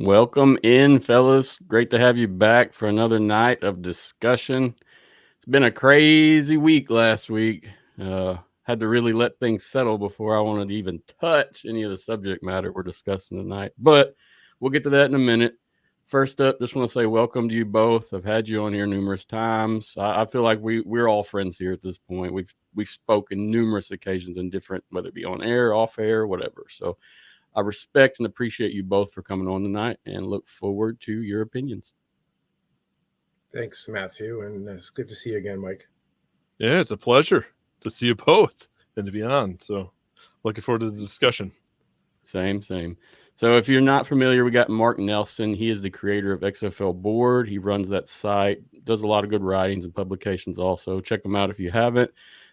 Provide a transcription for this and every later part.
Welcome in, fellas. Great to have you back for another night of discussion. It's been a crazy week last week. Had to really let things settle before I wanted to even touch any of the subject matter we're discussing tonight. But we'll get to that in a minute. First up, just want to say welcome to you both. I've had you on here numerous times. I feel like we're all friends here at this point. We've spoken numerous occasions in different, whether it be on air, off air, whatever. So I respect and appreciate you both for coming on tonight and look forward to your opinions. Thanks, Matthew, and it's good to see you again, Mike. Yeah, it's a pleasure to see you both and to be on. So looking forward to the discussion. Same. So if you're not familiar, we got Mark Nelson. He is the creator of XFL Board. He runs that site, does a lot of good writings and publications also. Check him out if you haven't.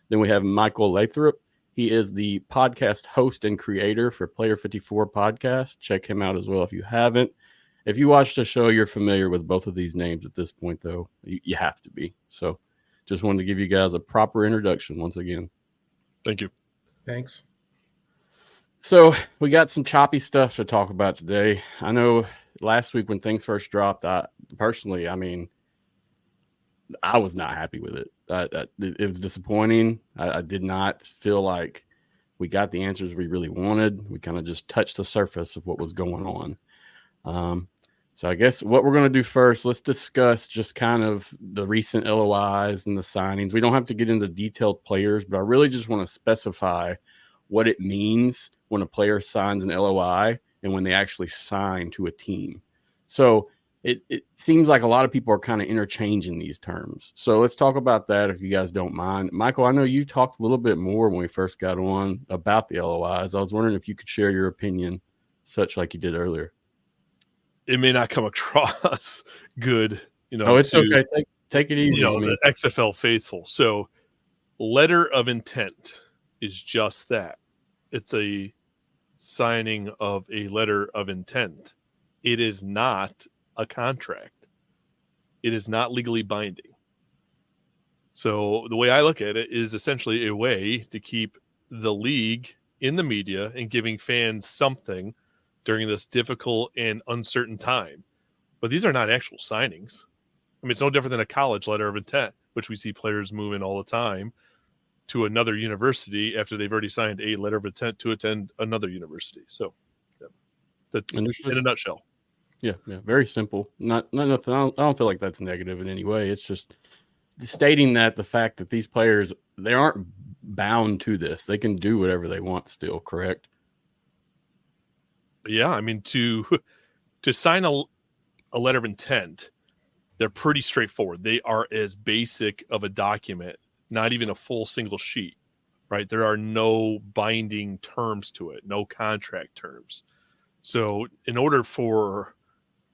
Then we have Michael Lathrop. He is the podcast host and creator for Player 54 podcast. Check him out as well if you haven't. If you watch the show, you're familiar with both of these names at this point, though. You have to be. So just wanted to give you guys a proper introduction once again. Thank you. Thanks. So we got some choppy stuff to talk about today. I know last week when things first dropped, I was not happy with it. It was disappointing. I did not feel like we got the answers we really wanted. We kind of just touched the surface of what was going on. So I guess what we're going to do first, let's discuss just kind of the recent LOIs and the signings. We don't have to get into detailed players, but I really just want to specify what it means when a player signs an LOI and when they actually sign to a team. So it seems like a lot of people are kind of interchanging these terms. So let's talk about that if you guys don't mind. Michael, I know you talked a little bit more when we first got on about the LOIs. I was wondering if you could share your opinion, such like you did earlier. It may not come across good, it's okay. Take it easy. The XFL faithful. So letter of intent is just that. It's a signing of a letter of intent. It is not a contract. It is not legally binding. So the way I look at it is essentially a way to keep the league in the media and giving fans something during this difficult and uncertain time. But these are not actual signings. I mean, it's no different than a college letter of intent, which we see players move in all the time to another university after they've already signed a letter of intent to attend another university. So that's Understood. in a nutshell. Yeah, very simple. Not nothing. I don't feel like that's negative in any way. It's just stating that the fact that these players, they aren't bound to this. They can do whatever they want still, correct? Yeah, I mean, to sign a letter of intent, they're pretty straightforward. They are as basic of a document, not even a full single sheet, right? There are no binding terms to it, no contract terms. So in order for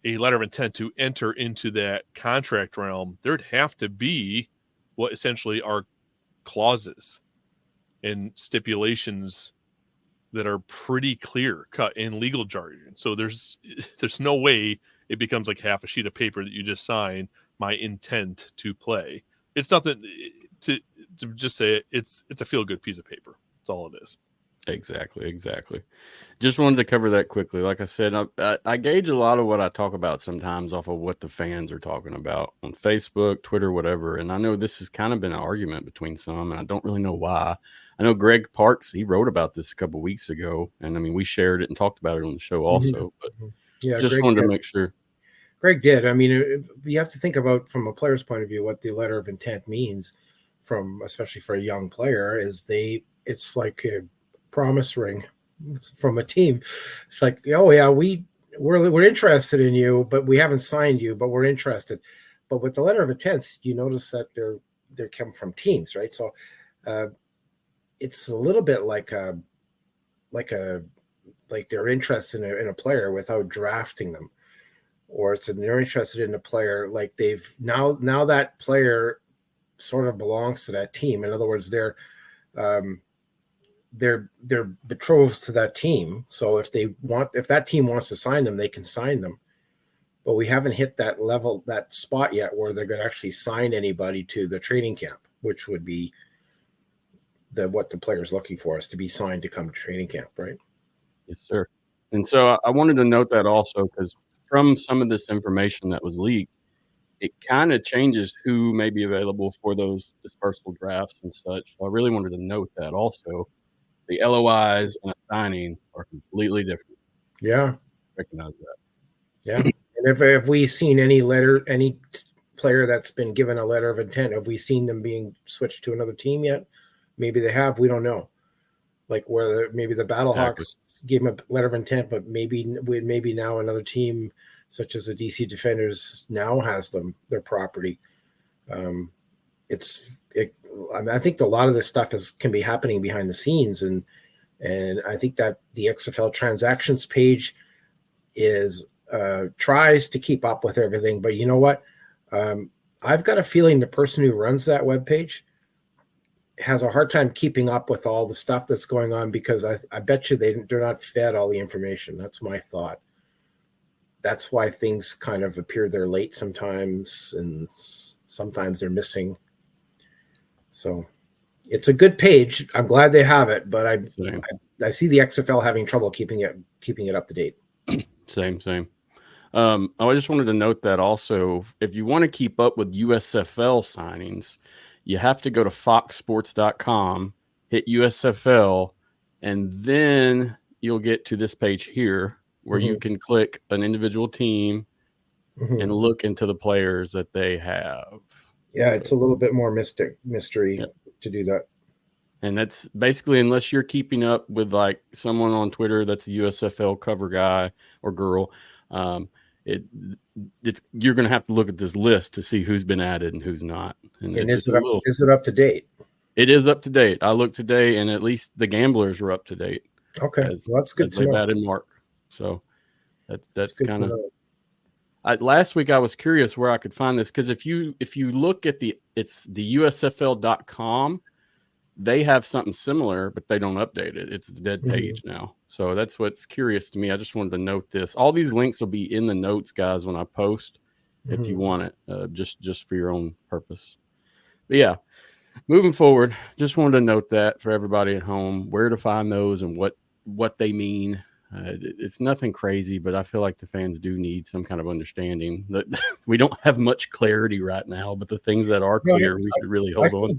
a letter of intent to enter into that contract realm, there'd have to be what essentially are clauses and stipulations that are pretty clear cut in legal jargon. So there's no way it becomes like half a sheet of paper that you just sign my intent to play. It's nothing to just say it's a feel good piece of paper. That's all it is. Exactly. Just wanted to cover that quickly. Like I said, I gauge a lot of what I talk about sometimes off of what the fans are talking about on Facebook, Twitter, whatever. And I know this has kind of been an argument between some, and I don't really know why. I know Greg Parks, he wrote about this a couple of weeks ago, and I mean, we shared it and talked about it on the show also. But yeah, just wanted to make sure. Greg did. I mean, you have to think about from a player's point of view what the letter of intent means, especially for a young player, it's like a promise ring from a team. It's like, oh yeah, we're interested in you, but we haven't signed you, but we're interested. But with the letter of intent, you notice that they come from teams, right? So it's a little bit like they're interested in a player without drafting them, or they're interested in a player like they've now that player sort of belongs to that team. In other words, they're betrothed to that team. So if that team wants to sign them, they can sign them. But we haven't hit that level, that spot yet where they're going to actually sign anybody to the training camp, which would be what the player's looking for, is to be signed to come to training camp, right? Yes, sir. And so I wanted to note that also because from some of this information that was leaked, it kind of changes who may be available for those dispersal drafts and such. So I really wanted to note that also. The LOIs and a signing are completely different. Yeah. Recognize that. Yeah. And if we seen any player that's been given a letter of intent, have we seen them being switched to another team yet? Maybe they have. We don't know. Like whether maybe the Battlehawks gave him a letter of intent, but maybe now another team such as the DC Defenders now has their property. I think a lot of this stuff can be happening behind the scenes, and I think that the XFL transactions page tries to keep up with everything. But you know what? I've got a feeling the person who runs that webpage has a hard time keeping up with all the stuff that's going on, because I bet you they're not fed all the information. That's my thought. That's why things kind of appear there late sometimes, and sometimes they're missing. So it's a good page. I'm glad they have it, but I see the XFL having trouble keeping it up to date. Same. I just wanted to note that also, if you want to keep up with USFL signings, you have to go to foxsports.com, hit USFL, and then you'll get to this page here where you can click an individual team and look into the players that they have. Yeah, it's a little bit more mystery to do that. And that's basically, unless you're keeping up with like someone on Twitter that's a USFL cover guy or girl, you're going to have to look at this list to see who's been added and who's not. And is it up to date? It is up to date. I looked today, and at least the Gamblers are up to date. Okay, well, that's good. They've added Mark, so that's kind of. Last week I was curious where I could find this, because if you look at the USFL.com, they have something similar, but they don't update it. It's a dead page now. So that's what's curious to me. I just wanted to note this. All these links will be in the notes, guys, when I post, if you want it, just for your own purpose. But yeah, moving forward, just wanted to note that for everybody at home, where to find those and what they mean. It's nothing crazy, but I feel like the fans do need some kind of understanding that we don't have much clarity right now, but the things that are clear, we should really hold on.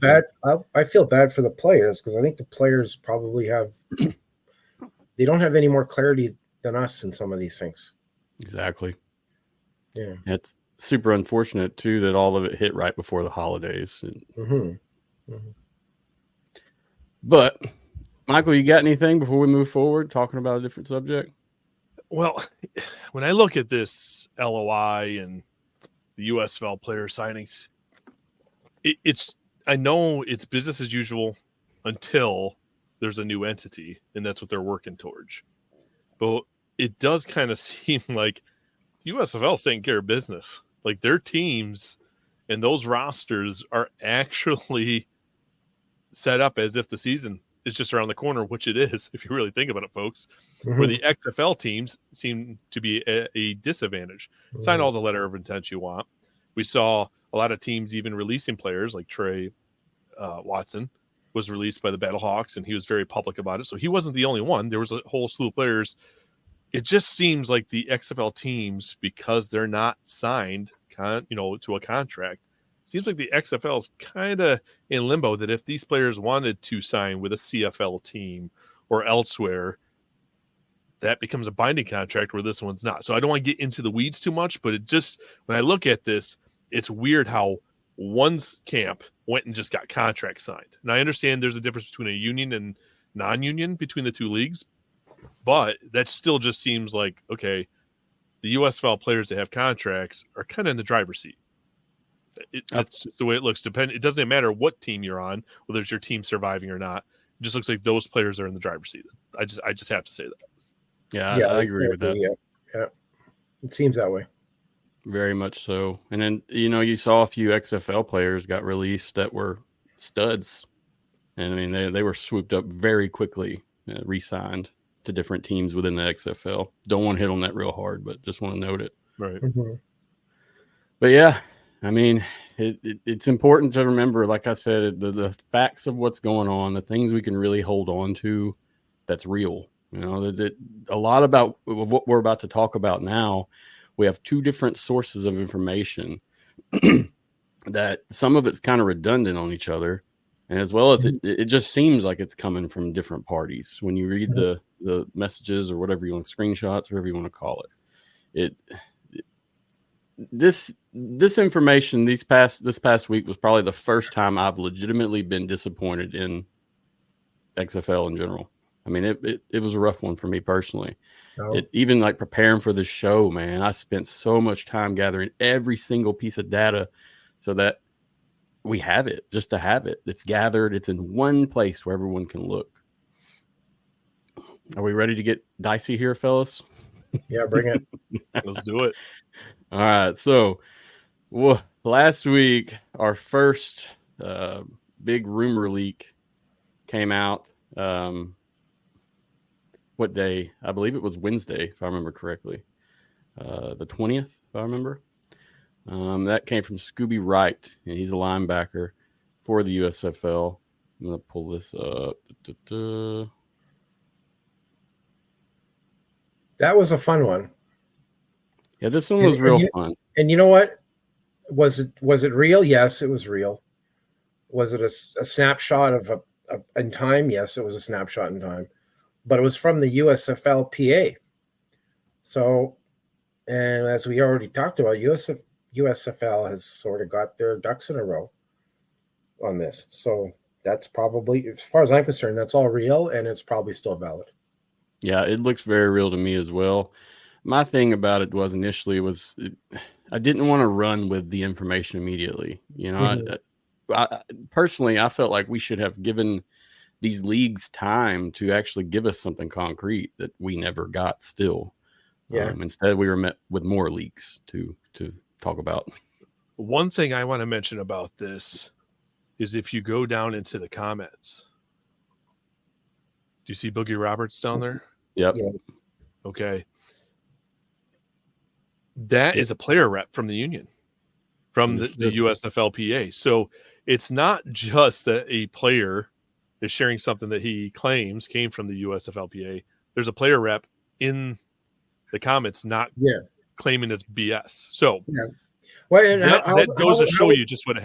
I feel bad for the players, because I think the players probably they don't have any more clarity than us in some of these things. Exactly. Yeah. It's super unfortunate too that all of it hit right before the holidays. But Michael, you got anything before we move forward talking about a different subject? Well, when I look at this LOI and the USFL player signings, I know it's business as usual until there's a new entity, and that's what they're working towards. But it does kind of seem like the USFL's taking care of business. Like, their teams and those rosters are actually set up as if the season is just around the corner, which it is, if you really think about it, folks. Where the XFL teams seem to be a disadvantage. Sign all the letter of intent you want. We saw a lot of teams even releasing players, like Trey Watson was released by the Battlehawks, and he was very public about it. So he wasn't the only one. There was a whole slew of players. It just seems like the XFL teams, because they're not signed, to a contract, seems like the XFL is kind of in limbo, that if these players wanted to sign with a CFL team or elsewhere, that becomes a binding contract where this one's not. So I don't want to get into the weeds too much, but when I look at this, it's weird how one's camp went and just got contract signed. And I understand there's a difference between a union and non-union between the two leagues, but that still just seems like, okay, the USFL players that have contracts are kind of in the driver's seat. That's just the way it looks. It doesn't matter what team you're on, whether it's your team surviving or not. It just looks like those players are in the driver's seat. I just have to say that. Yeah, I agree with that. Yeah, it seems that way. Very much so. And then, you saw a few XFL players got released that were studs. And I mean, they were swooped up very quickly, re-signed to different teams within the XFL. Don't want to hit on that real hard, but just want to note it. Right. But yeah, I mean, it's important to remember, like I said, the facts of what's going on, the things we can really hold on to, that's real. A lot about what we're about to talk about now we have two different sources of information that some of it's kind of redundant on each other. And as well as it just seems like it's coming from different parties when you read the messages or whatever you want, screenshots, whatever you want to call it. This information this past week was probably the first time I've legitimately been disappointed in XFL in general. I mean, it was a rough one for me personally. Oh. Even like preparing for this show, man, I spent so much time gathering every single piece of data so that we have it, just to have it. It's gathered. It's in one place where everyone can look. Are we ready to get dicey here, fellas? Yeah, bring it. Let's do it. All right. So last week, our first big rumor leak came out. What day? I believe it was Wednesday, if I remember correctly. The 20th, if I remember. That came from Scooby Wright, and he's a linebacker for the USFL. I'm going to pull this up. That was a fun one. Yeah, this one was real fun. And you know what? Was it real? Yes, it was real. Was it a snapshot of in time? Yes, it was a snapshot in time. But it was from the USFLPA. So, and as we already talked about, USFL has sort of got their ducks in a row on this. So that's probably, as far as I'm concerned, that's all real, and it's probably still valid. Yeah, it looks very real to me as well. My thing about it was initially I didn't want to run with the information immediately. You know, I personally, I felt like we should have given these leagues time to actually give us something concrete that we never got still. Yeah. Instead, we were met with more leaks to talk about. One thing I want to mention about this is if you go down into the comments, do you see Boogie Roberts down there? Yep. Yeah. Okay. That is a player rep from the union, from the USFLPA. So it's not just that a player is sharing something that he claims came from the USFLPA. There's a player rep in the comments not claiming it's BS. So well, and that goes to show you just what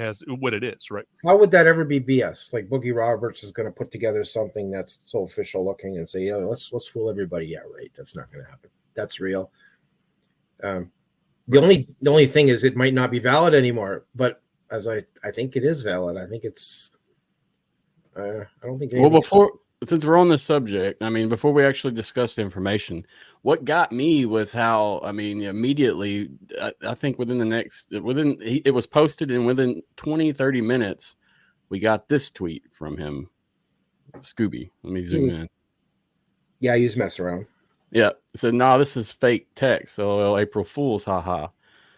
it is, right? How would that ever be BS? Like Boogie Roberts is going to put together something that's so official looking and say, yeah, let's fool everybody. Yeah, right. That's not going to happen. That's real. The only thing is it might not be valid anymore, but as I think it is valid. I think it's I don't think. Well, since we're on this subject, I mean, before we actually discussed information, what got me was how, I mean, immediately, I think it was posted, and within 20, 30 minutes, we got this tweet from him, Scooby. Let me zoom in. Yeah, he was messing around. Yeah. So, no, this is fake text. So, April Fool's, haha.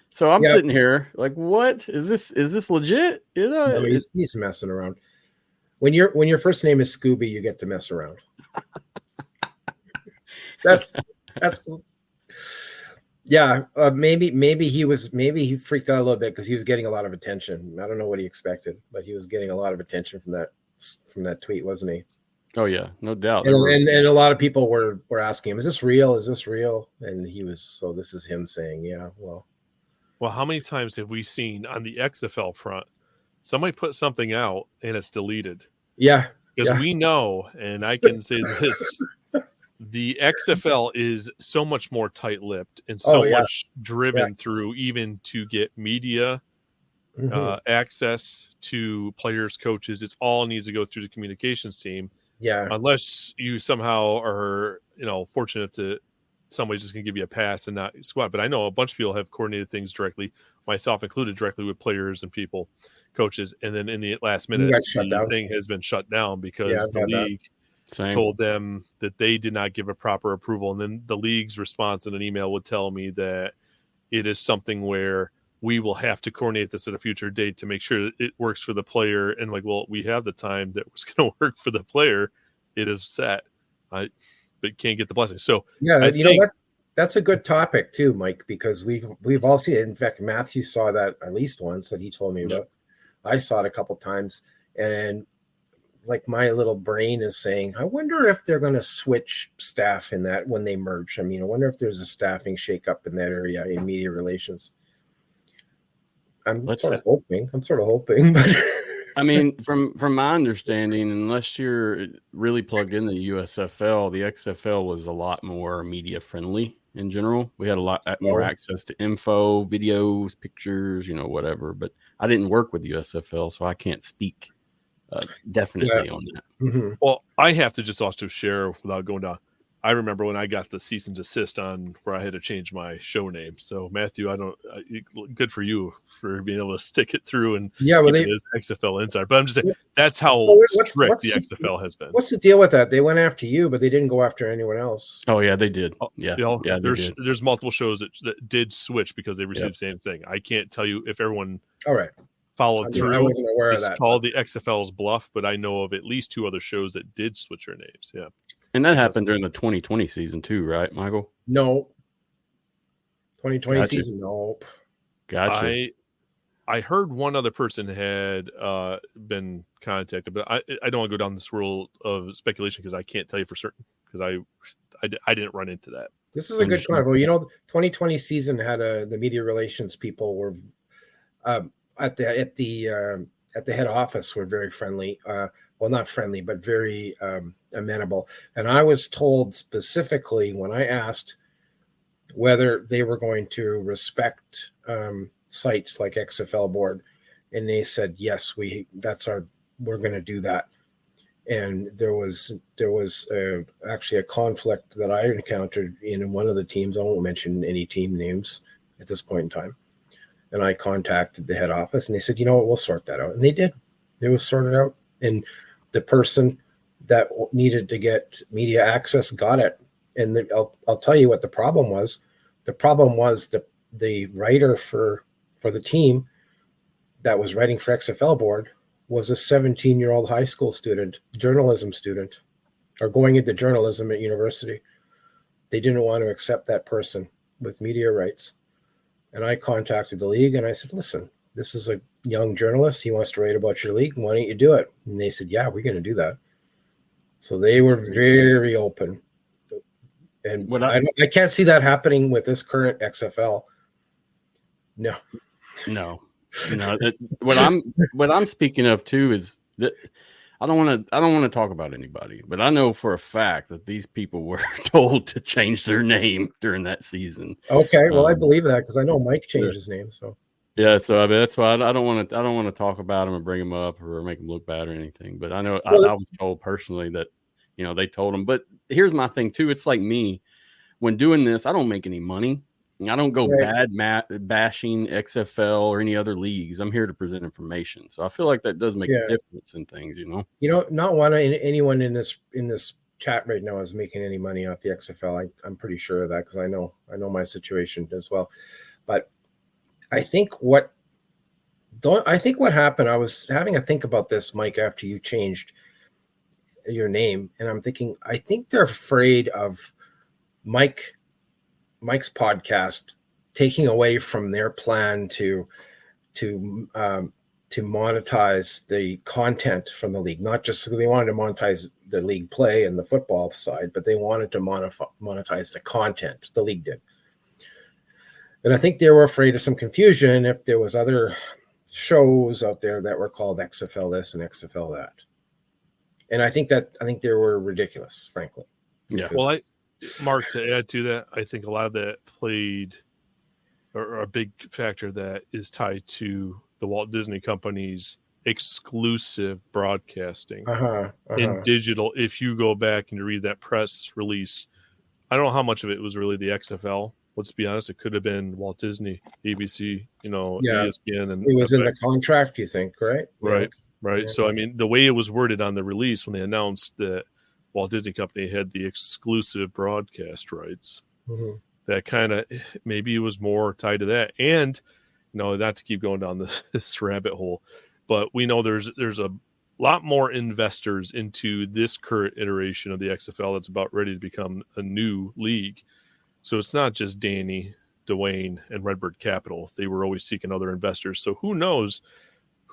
So I'm sitting here like, what is this? Is this legit? You know, no, he's messing around. When your first name is Scooby, you get to mess around. That's yeah. Maybe he freaked out a little bit because he was getting a lot of attention. I don't know what he expected, but he was getting a lot of attention from that tweet, wasn't he? Oh yeah, no doubt. And a lot of people were asking him, "Is this real? Is this real?" And he was. So this is him saying, "Yeah, well." Well, how many times have we seen on the XFL front somebody put something out and it's deleted? Yeah. Because we know, and I can say this, the XFL is so much more tight-lipped and so much driven through even to get media access to players, coaches. It's all needs to go through the communications team. Yeah. Unless you somehow are, fortunate to somebody's just going to give you a pass and not squat. But I know a bunch of people have coordinated things directly, myself included, directly with players and people, coaches. And then in the last minute, the thing has been shut down because the league told them that they did not give a proper approval. And then the league's response in an email would tell me that it is something where we will have to coordinate this at a future date to make sure that it works for the player. And like, well, we have the time that was going to work for the player. It is set. But can't get the blessing. So that's a good topic too, Mike, because we've all seen it. In fact, Matthew saw that at least once that he told me about. I saw it a couple times, and like my little brain is saying, I wonder if they're going to switch staff in that when they merge. I mean, I wonder if there's a staffing shakeup in that area in media relations. I'm sort of hoping, but I mean, from my understanding, unless you're really plugged in the USFL, the XFL was a lot more media friendly in general. We had a lot more access to info, videos, pictures, whatever. But I didn't work with the USFL, so I can't speak definitely on that. Mm-hmm. Well, I have to just also share without going down. I remember when I got the cease and desist on where I had to change my show name. So Matthew, good for you for being able to stick it through and keep it as XFL Insider. But I'm just saying that's how strict the XFL has been. What's the deal with that? They went after you, but they didn't go after anyone else. Oh yeah, they did. Yeah, there's multiple shows that did switch because they received the same thing. I can't tell you if everyone followed through. I wasn't aware of that. It's called the XFL's bluff, but I know of at least 2 other shows that did switch their names. Yeah. And that happened during the 2020 season too, right, Michael? No. 2020 season, no. Gotcha. I heard one other person had been contacted, but I don't want to go down this world of speculation because I can't tell you for certain because I didn't run into that. This is a good clarification. 2020 season had the media relations people were at the head office were very friendly. Well, not friendly, but very amenable. And I was told specifically when I asked whether they were going to respect sites like XFL board, and they said yes, we're going to do that. And there was actually a conflict that I encountered in one of the teams. I won't mention any team names at this point in time. And I contacted the head office, and they said, we'll sort that out. And they did. It was sorted out. And the person that needed to get media access got it. And I'll tell you what the problem was. The problem was the writer for the team that was writing for XFL board was a 17-year-old high school student, journalism student, or going into journalism at university. They didn't want to accept that person with media rights. And I contacted the league and I said, listen, this is a young journalist. He wants to write about your league. Why don't you do it? And they said, yeah, we're going to do that. So they were very open. And I can't see that happening with this current XFL. No. What I'm speaking of too is that I don't want to talk about anybody, but I know for a fact that these people were told to change their name during that season. Okay, well, I believe that because I know Mike changed his name. So yeah, so I mean, that's why I don't want to talk about him or bring him up or make him look bad or anything. But I know I was told personally that they told him. But here's my thing too. It's like me when doing this, I don't make any money. I don't go bashing XFL or any other leagues. I'm here to present information. So I feel like that does make a difference in things, Not anyone in this chat right now is making any money off the XFL. I'm pretty sure of that because I know my situation as well. But I think what happened, I was having a think about this, Mike, after you changed your name, and I'm thinking, I think they're afraid of Mike's podcast taking away from their plan to monetize the content from the league. Not just they wanted to monetize the league play and the football side, but they wanted to monetize the content. The league did. And I think they were afraid of some confusion if there was other shows out there that were called XFL this and XFL that. And I think they were ridiculous, frankly. Yeah. Well, Mark, to add to that, I think a lot of that played, or a big factor that is tied to the Walt Disney Company's exclusive broadcasting in digital. If you go back and you read that press release, I don't know how much of it was really the XFL. Let's be honest, it could have been Walt Disney, ABC, ESPN. And it was in the contract, you think, right? Right. Yeah. So, I mean, the way it was worded on the release when they announced that Walt Disney Company had the exclusive broadcast rights, that kind of maybe it was more tied to that. And, not to keep going down this rabbit hole, but we know there's a lot more investors into this current iteration of the XFL that's about ready to become a new league. So it's not just Danny, Dwayne, and Redbird Capital. They were always seeking other investors. So who knows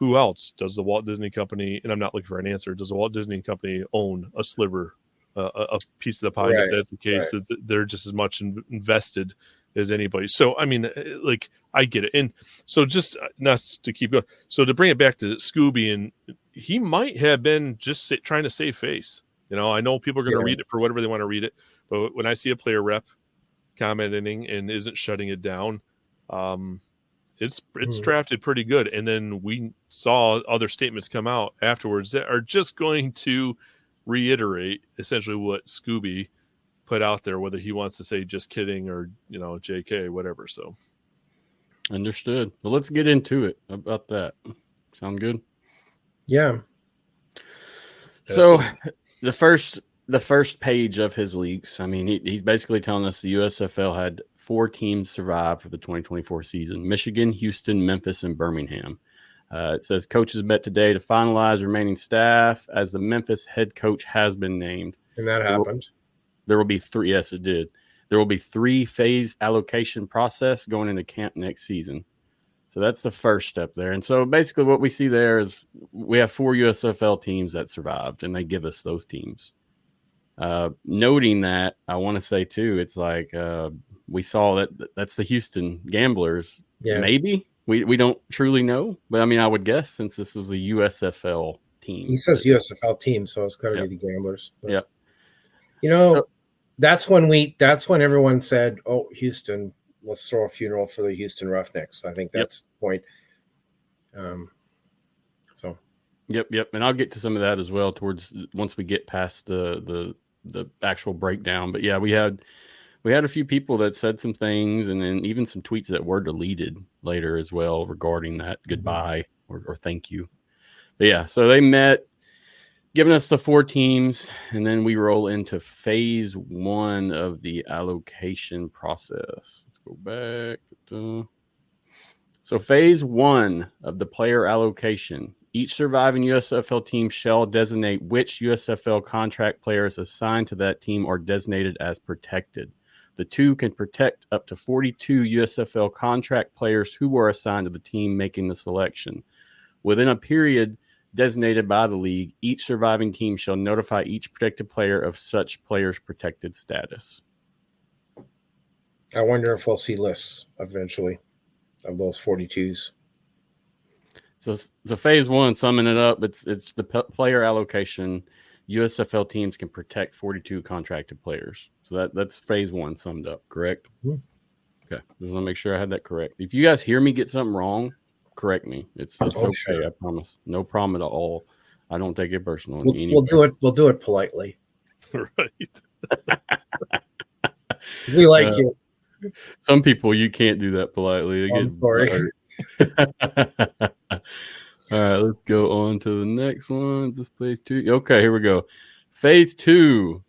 who else does the Walt Disney Company, and I'm not looking for an answer, does the Walt Disney Company own a sliver, a piece of the pie? Right, If that's the case, that they're just as much invested as anybody. So, I mean, like, I get it. And so just not to keep going. So to bring it back to Scooby, and he might have been just trying to save face. You know, I know people are going to read it for whatever they want to read it, but when I see a player rep commenting and isn't shutting it down, it's drafted pretty good. And then we saw other statements come out afterwards that are just going to reiterate essentially what Scooby put out there, whether he wants to say just kidding or, you know, JK, whatever. So understood. Well, let's get into it about that. Sound good? Yeah. So the first page of his leaks, I mean, he's basically telling us the USFL had 4 teams survive for the 2024 season: Michigan, Houston, Memphis, and Birmingham. It says coaches met today to finalize remaining staff as the Memphis head coach has been named. And that happened. There will be 3. Yes, it did. There will be 3 phase allocation process going into camp next season. So that's the first step there. And so basically what we see there is we have 4 USFL teams that survived, and they give us those teams. Noting that, I want to say too, it's like we saw that's the Houston Gamblers. Yeah. Maybe. We don't truly know. But, I mean, I would guess since this was a USFL team. He says USFL team, so it's got to be the Gamblers. But, yep. You know, that's when everyone said, oh, Houston, let's throw a funeral for the Houston Roughnecks. I think that's the point. Yep. And I'll get to some of that as well once we get past the actual breakdown. But yeah, we had a few people that said some things, and then even some tweets that were deleted later as well regarding that goodbye or thank you. But yeah, so they met, giving us the 4 teams, and then we roll into phase 1 of the allocation process. Let's go back. So phase 1 of the player allocation. Each surviving USFL team shall designate which USFL contract players assigned to that team are designated as protected. The 2 can protect up to 42 USFL contract players who were assigned to the team making the selection. Within a period designated by the league, each surviving team shall notify each protected player of such player's protected status. I wonder if we'll see lists eventually of those 42s. So phase 1, summing it up, it's the player allocation. USFL teams can protect 42 contracted players. So that's phase 1 summed up, correct? Mm-hmm. Okay. Just want to make sure I had that correct. If you guys hear me get something wrong, correct me. It's okay. Sure. I promise. No problem at all. I don't take it personal. We'll do it politely. Right. We like you. Some people you can't do that politely. I'm sorry. All right, let's go on to the next one. Is this phase 2? Okay, here we go. Phase 2.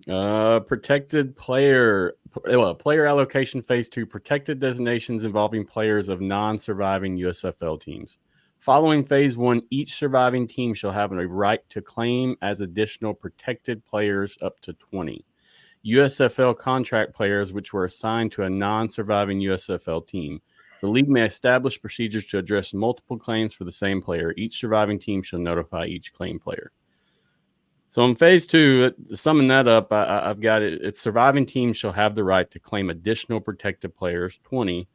Protected player allocation phase 2, protected designations involving players of non-surviving USFL teams. Following phase 1, each surviving team shall have a right to claim as additional protected players up to 20 USFL contract players which were assigned to a non-surviving USFL team. The league may establish procedures to address multiple claims for the same player. Each surviving team shall notify each claim player. So in phase 2, summing that up, I've got it. It's surviving teams shall have the right to claim additional protected players, 20,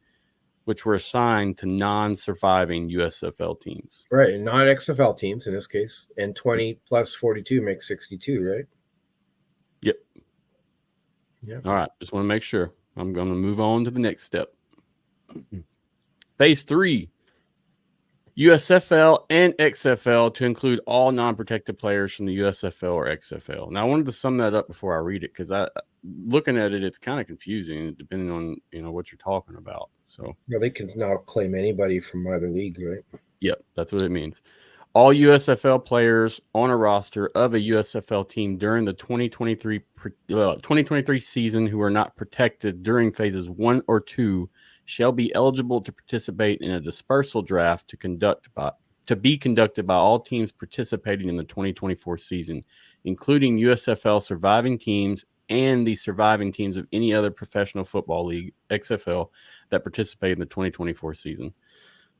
which were assigned to non-surviving USFL teams. Right, and not XFL teams in this case. And 20 plus 42 makes 62, right? Yep. Yeah. All right, just want to make sure. I'm going to move on to the next step. Phase 3. USFL and XFL to include all non-protected players from the USFL or XFL. Now, I wanted to sum that up before I read it because looking at it, it's kind of confusing depending on what you're talking about. So, they can now claim anybody from either league, right? Yep, that's what it means. All USFL players on a roster of a USFL team during the 2023 season who are not protected during phases 1 or 2 shall be eligible to participate in a dispersal draft to be conducted by all teams participating in the 2024 season, including USFL surviving teams and the surviving teams of any other professional football league, XFL, that participate in the 2024 season.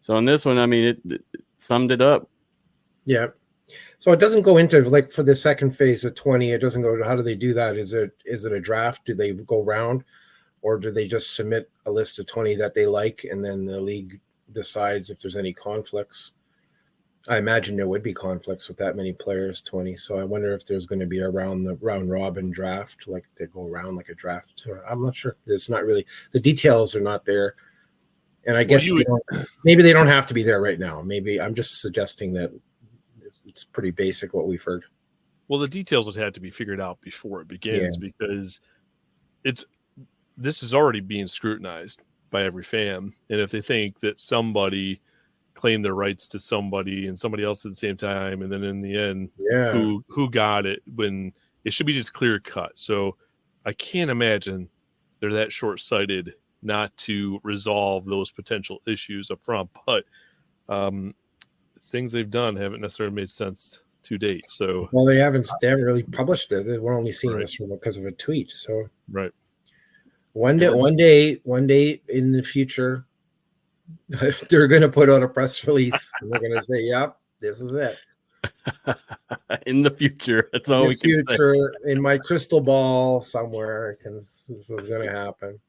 So in this one, I mean, it summed it up. Yeah. So it doesn't go into, like, for the second phase of 20, it doesn't go to, how do they do that? Is it a draft? Do they go round, or do they just submit a list of 20 that they like, and then the league decides if there's any conflicts? I imagine there would be conflicts with that many players, 20. So I wonder if there's going to be a round robin draft, like they go around like a draft. I'm not sure. It's not really, the details are not there. And I guess maybe they don't have to be there right now. Maybe I'm just suggesting that it's pretty basic what we've heard. Well, the details would have to be figured out before it begins, because this is already being scrutinized by every fan. And if they think that somebody claim their rights to somebody and somebody else at the same time, and then in the end, who got it, when it should be just clear cut. So I can't imagine they're that short-sighted not to resolve those potential issues up front. But things they've done haven't necessarily made sense to date. So they haven't really published it. We're only seeing this because of a tweet. So one day in the future, they're going to put out a press release. And they're going to say, "Yep, this is it." In the future, that's all we can say. In my crystal ball somewhere, this is going to happen.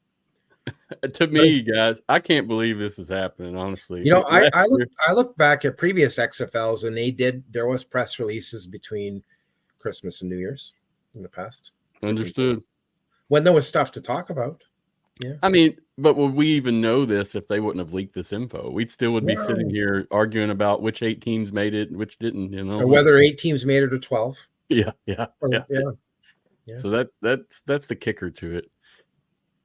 To me, guys, I can't believe this is happening. Honestly, I look back at previous XFLs, and there was press releases between Christmas and New Year's in the past. Understood. When there was stuff to talk about. Yeah. I mean, but would we even know this if they wouldn't have leaked this info? We still would be sitting here arguing about which 8 teams made it and which didn't, or whether 8 teams made it or 12. Yeah. So that's the kicker to it.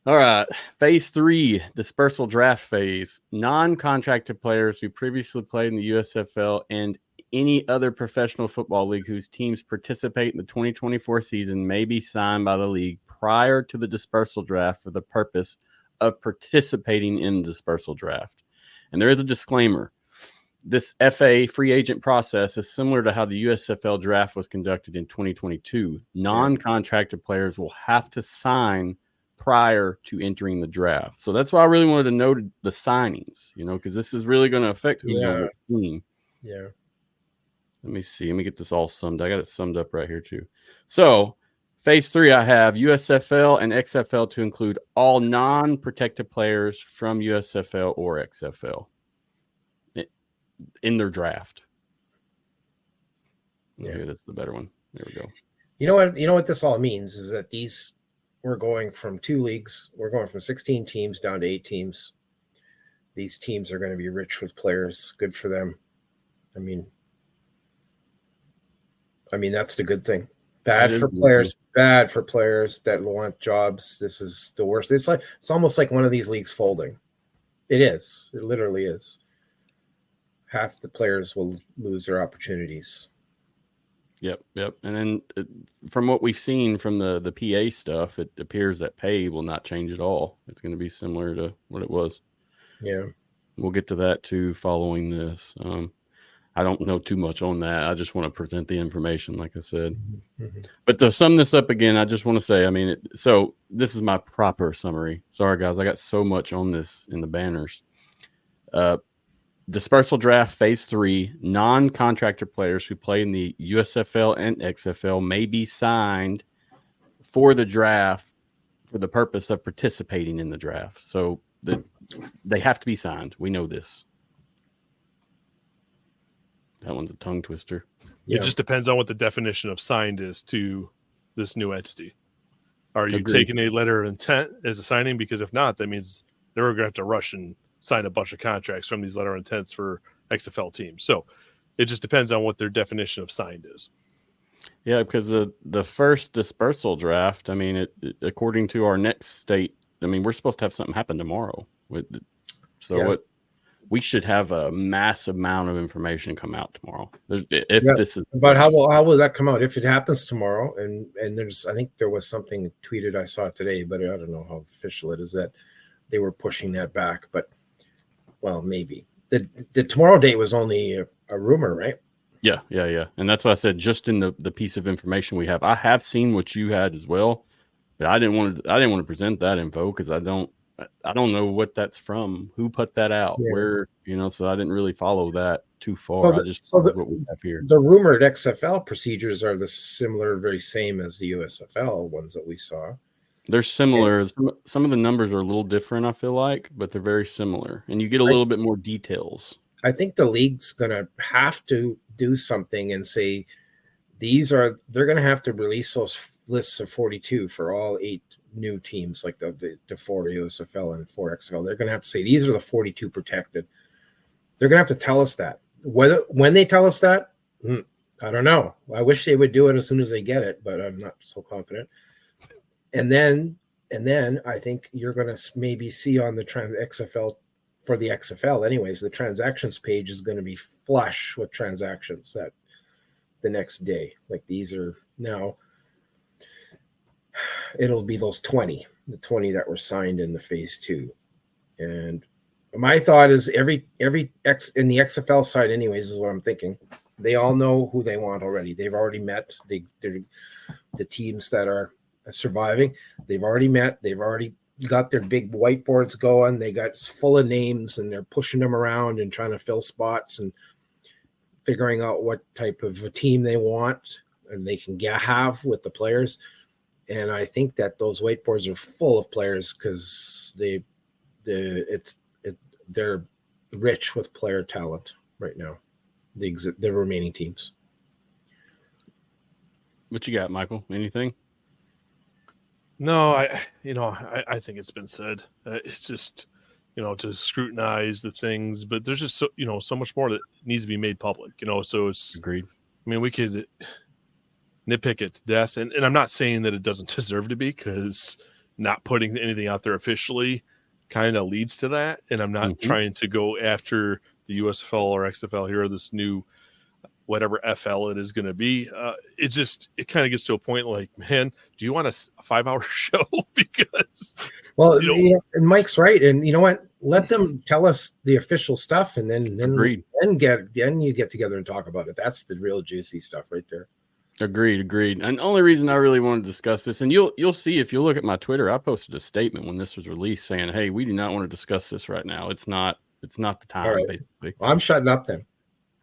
All right. Phase 3, dispersal draft phase. Non-contracted players who previously played in the USFL and any other professional football league whose teams participate in the 2024 season may be signed by the league prior to the dispersal draft for the purpose of participating in the dispersal draft. And there is a disclaimer. This FA free agent process is similar to how the USFL draft was conducted in 2022. Non-contracted players will have to sign prior to entering the draft. So that's why I really wanted to note the signings, because this is really going to affect who's on the team. Yeah. Let me see. Let me get this all summed. I got it summed up right here too. So phase 3, I have USFL and XFL to include all non-protected players from USFL or XFL in their draft. Yeah, that's the better one. There we go. You know what this all means is that we're going from 2 leagues. We're going from 16 teams down to 8 teams. These teams are going to be rich with players. Good for them. I mean, that's the good thing. Bad for players that want jobs. This is the worst. It's almost like one of these leagues folding. It is. It literally is. Half the players will lose their opportunities. Yep. And then from what we've seen from the PA stuff, it appears that pay will not change at all. It's going to be similar to what it was. Yeah. We'll get to that too following this. I don't know too much on that. I just want to present the information, like I said. Mm-hmm. But to sum this up again, I just want to say, so this is my proper summary. Sorry, guys. I got so much on this in the banners. Dispersal draft phase 3, non-contractor players who play in the USFL and XFL may be signed for the draft for the purpose of participating in the draft. So they have to be signed. We know this. That one's a tongue twister. It just depends on what the definition of signed is to this new entity. Are you taking a letter of intent as a signing? Because if not, that means they're going to have to rush and sign a bunch of contracts from these letter of intents for XFL teams. So it just depends on what their definition of signed is. Yeah, because the first dispersal draft, according to our next state, we're supposed to have something happen tomorrow. We should have a massive amount of information come out tomorrow. But how will that come out if it happens tomorrow? And I think there was something tweeted I saw today, but I don't know how official it is that they were pushing that back. But maybe the tomorrow date was only a rumor, right? Yeah. And that's what I said. Just in the piece of information we have, I have seen what you had as well, but I didn't want to present that info because I don't I don't know what that's from. Who put that out? Yeah. Where, so I didn't really follow that too far. I just so followed what we have here. The rumored XFL procedures are very same as the USFL ones that we saw. They're similar. Some of the numbers are a little different, I feel like, but they're very similar. And you get a little bit more details. I think the league's going to have to do something and say they're going to have to release those lists of 42 for all 8 new teams, like the 4 USFL and 4 XFL. They're going to have to say these are the 42 protected. They're going to have to tell us that. When they tell us that, I don't know. I wish they would do it as soon as they get it, but I'm not so confident. And then I think you're going to maybe see on the XFL, for the XFL anyways, the transactions page is going to be flush with transactions that the next day. Like these are now, it'll be those the 20 that were signed in the phase 2. And my thought is every X in the XFL side anyways is what I'm thinking. They all know who they want already. They've already met the teams that are surviving. They've already met. They've already got their big whiteboards going. They got full of names and they're pushing them around and trying to fill spots and figuring out what type of a team they want and they can have with the players. And I think that those whiteboards are full of players because they're rich with player talent right now. The remaining teams. What you got, Michael? Anything? No, I think it's been said. It's just, to scrutinize the things, but there's just so much more that needs to be made public. So it's agreed. I mean, we could nitpick it to death, and I'm not saying that it doesn't deserve to be, because not putting anything out there officially kind of leads to that. And I'm not trying to go after the USFL or XFL here, or this new whatever FL it is going to be. It kind of gets to a point like, man, do you want a 5-hour show? Because, and Mike's right. And you know what? Let them tell us the official stuff, and then you get together and talk about it. That's the real juicy stuff right there. Agreed. And the only reason I really wanted to discuss this, and you'll see if you look at my Twitter, I posted a statement when this was released saying, "Hey, we do not want to discuss this right now. It's not the time." Right. Basically, well, I'm shutting up then.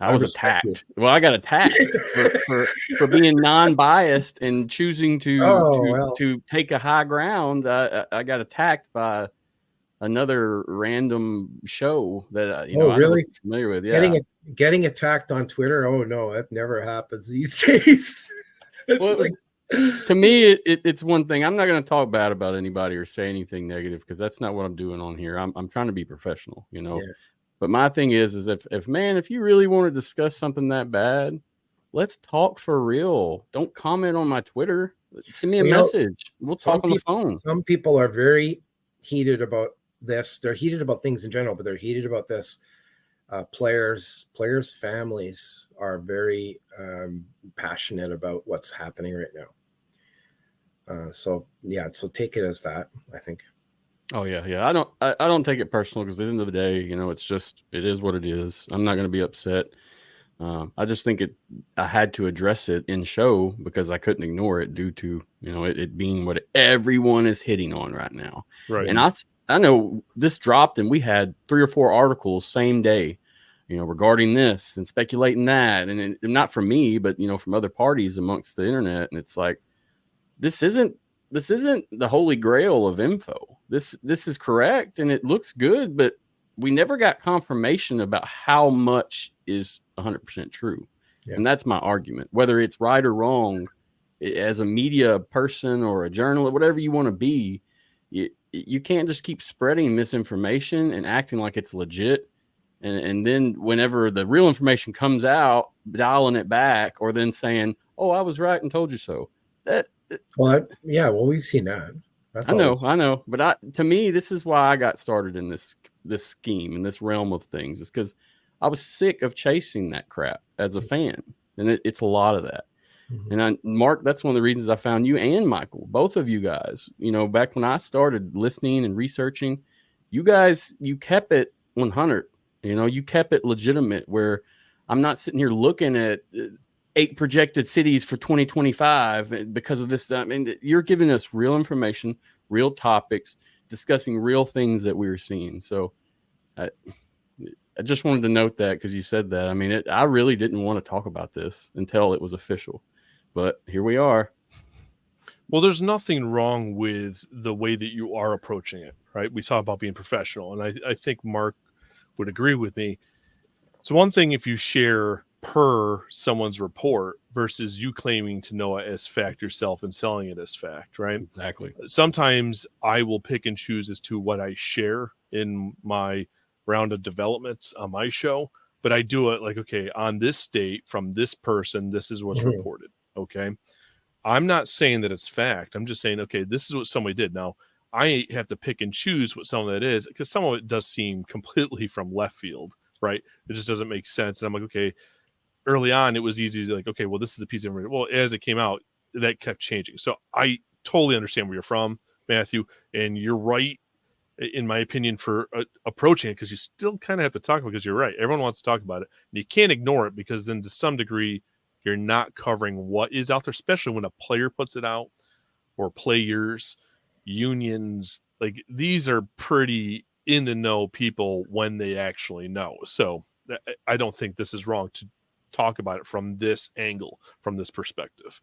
I was attacked. Well, I got attacked for being non-biased and choosing to take a high ground. I got attacked by another random show that I'm really familiar with. Yeah, getting attacked on Twitter. Oh no, that never happens these days. To me, it's one thing. I'm not going to talk bad about anybody or say anything negative, because that's not what I'm doing on here. I'm trying to be professional, Yeah. But my thing is if you really want to discuss something that bad, let's talk for real. Don't comment on my Twitter. Send me a message. We'll talk on the phone. Some people are very heated about this. They're heated about things in general, but they're heated about this. Players' families are very passionate about what's happening right now. So take it as that, I think. Oh yeah. I don't take it personal, because at the end of the day, it is what it is. I'm not going to be upset. I just think I had to address it in show, because I couldn't ignore it due to, it being what everyone is hitting on right now. Right. And I know this dropped and we had 3 or 4 articles same day, regarding this and speculating that, and not from me, but, from other parties amongst the internet. And it's like, this isn't the holy grail of info. This is correct and it looks good, but we never got confirmation about how much is 100% true. Yeah. And that's my argument. Whether it's right or wrong, as a media person or a journalist, whatever you want to be, you can't just keep spreading misinformation and acting like it's legit. And then whenever the real information comes out, dialing it back, or then saying, "Oh, I was right and told you so." We've seen that. I know. But to me, this is why I got started in this scheme, in this realm of things. It's because I was sick of chasing that crap as a fan. And it's a lot of that. Mm-hmm. And Mark, that's one of the reasons I found you and Michael, both of you guys, back when I started listening and researching, you kept it 100, you kept it legitimate, where I'm not sitting here looking at 8 projected cities for 2025 because of this. I mean, you're giving us real information, real topics, discussing real things that we were seeing. So I just wanted to note that because you said that. I mean, I really didn't want to talk about this until it was official, but here we are. Well, there's nothing wrong with the way that you are approaching it, right? We talk about being professional, and I think Mark would agree with me. It's one thing if you share per someone's report versus you claiming to know it as fact yourself and selling it as fact, right? Exactly. Sometimes I will pick and choose as to what I share in my round of developments on my show, but I do it like, okay, on this date from this person, this is what's reported. Okay. I'm not saying that it's fact. I'm just saying, okay, this is what somebody did. Now, I have to pick and choose what some of that is because some of it does seem completely from left field, right? It just doesn't make sense. And I'm like, okay, early on, it was easy to like, okay, well, this is the piece of information. Well, as it came out, that kept changing. So I totally understand where you're from, Matthew, and you're right, in my opinion, for approaching it because you still kind of have to talk about it because you're right. Everyone wants to talk about it. And you can't ignore it because then to some degree, you're not covering what is out there, especially when a player puts it out or players, unions. Like these are pretty in the know people when they actually know. So I don't think this is wrong to talk about it from this angle, from this perspective.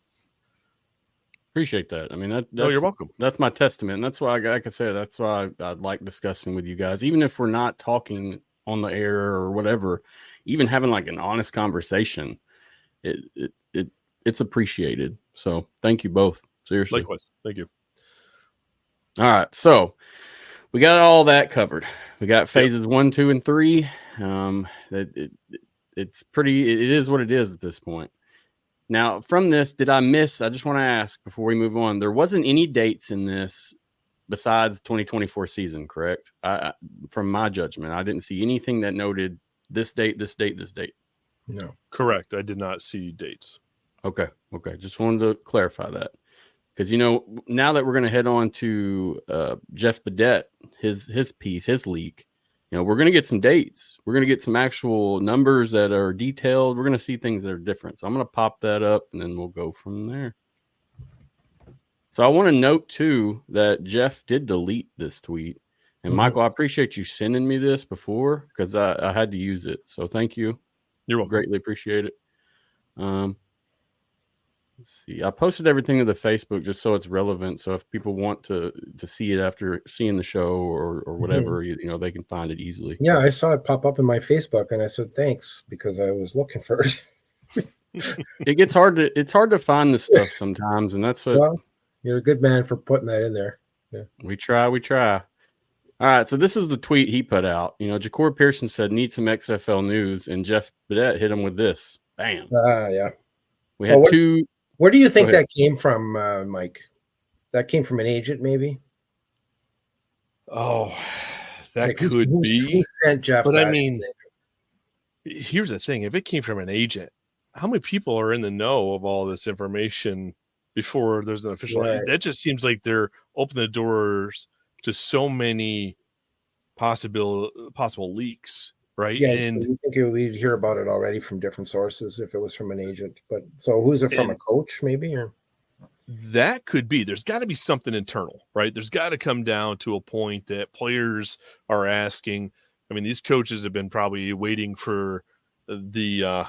Appreciate that. I mean, that's, you're welcome. That's my testament. And that's why, like I said, that's why I like discussing with you guys, even if we're not talking on the air or whatever, even having like an honest conversation. It's appreciated. So thank you both. Seriously. Likewise. Thank you. All right. So we got all that covered. We got phases 1, 2, and 3. It's pretty, it is what it is at this point. Now from this, I just want to ask before we move on, there wasn't any dates in this besides 2024 season, correct? From my judgment, I didn't see anything that noted this date, this date, this date. No. Correct. I did not see dates. Okay. Just wanted to clarify that because, now that we're going to head on to Jeff Badette, his piece, his leak, we're going to get some dates. We're going to get some actual numbers that are detailed. We're going to see things that are different. So I'm going to pop that up and then we'll go from there. So I want to note too that Jeff did delete this tweet. And Michael, I appreciate you sending me this before because I had to use it. So thank you. You're welcome. Greatly appreciate it. Let's see. I posted everything to the Facebook just so it's relevant. So if people want to see it after seeing the show or whatever, they can find it easily. Yeah, I saw it pop up in my Facebook and I said thanks because I was looking for it. It's hard to find this stuff sometimes, and that's what. Well, you're a good man for putting that in there. Yeah. We try. All right, so this is the tweet he put out. Ja'Cory Pearson said, need some XFL news, and Jeff Badette hit him with this. Bam. Yeah. We had two. Where do you think that came from, Mike? That came from an agent, maybe? Oh, that could be. Who sent Jeff but I mean, here's the thing. If it came from an agent, how many people are in the know of all this information before there's an official? Right. That just seems like they're opening the doors to so many possible leaks, right? Yeah, and so you think we'd hear about it already from different sources if it was from an agent. But so who's it from? A coach, maybe? Or that could be. There's got to be something internal, right? There's got to come down to a point that players are asking. I mean, these coaches have been probably waiting for the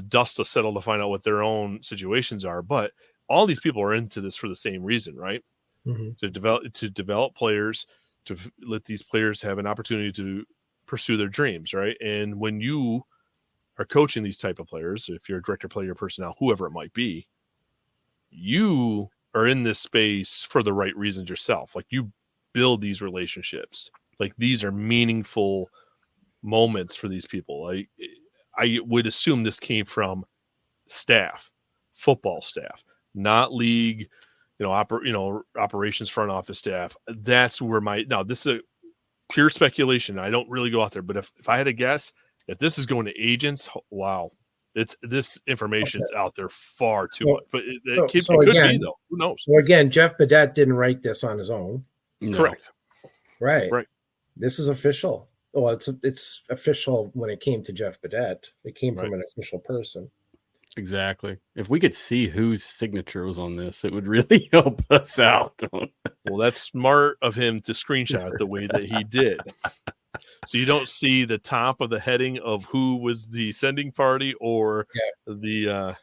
dust to settle to find out what their own situations are. But all these people are into this for the same reason, right? To develop players, to let these players have an opportunity to pursue their dreams, right? And when you are coaching these type of players, if you're a director, player, personnel, whoever it might be, you are in this space for the right reasons yourself. Like you build these relationships. Like these are meaningful moments for these people. I would assume this came from staff, football staff, not league, operations front office staff. That's where this is a pure speculation. I don't really go out there, but if I had to guess, if this is going to agents, wow, this information's out there far too much. But it could be though. Who knows? So again, Jeff Badette didn't write this on his own. No. Correct. Right. This is official. Well, it's official when it came to Jeff Badette. It came from an official person. Exactly. If we could see whose signature was on this, it would really help us out. Well, that's smart of him to screenshot the way that he did. So you don't see the top of the heading of who was the sending party or the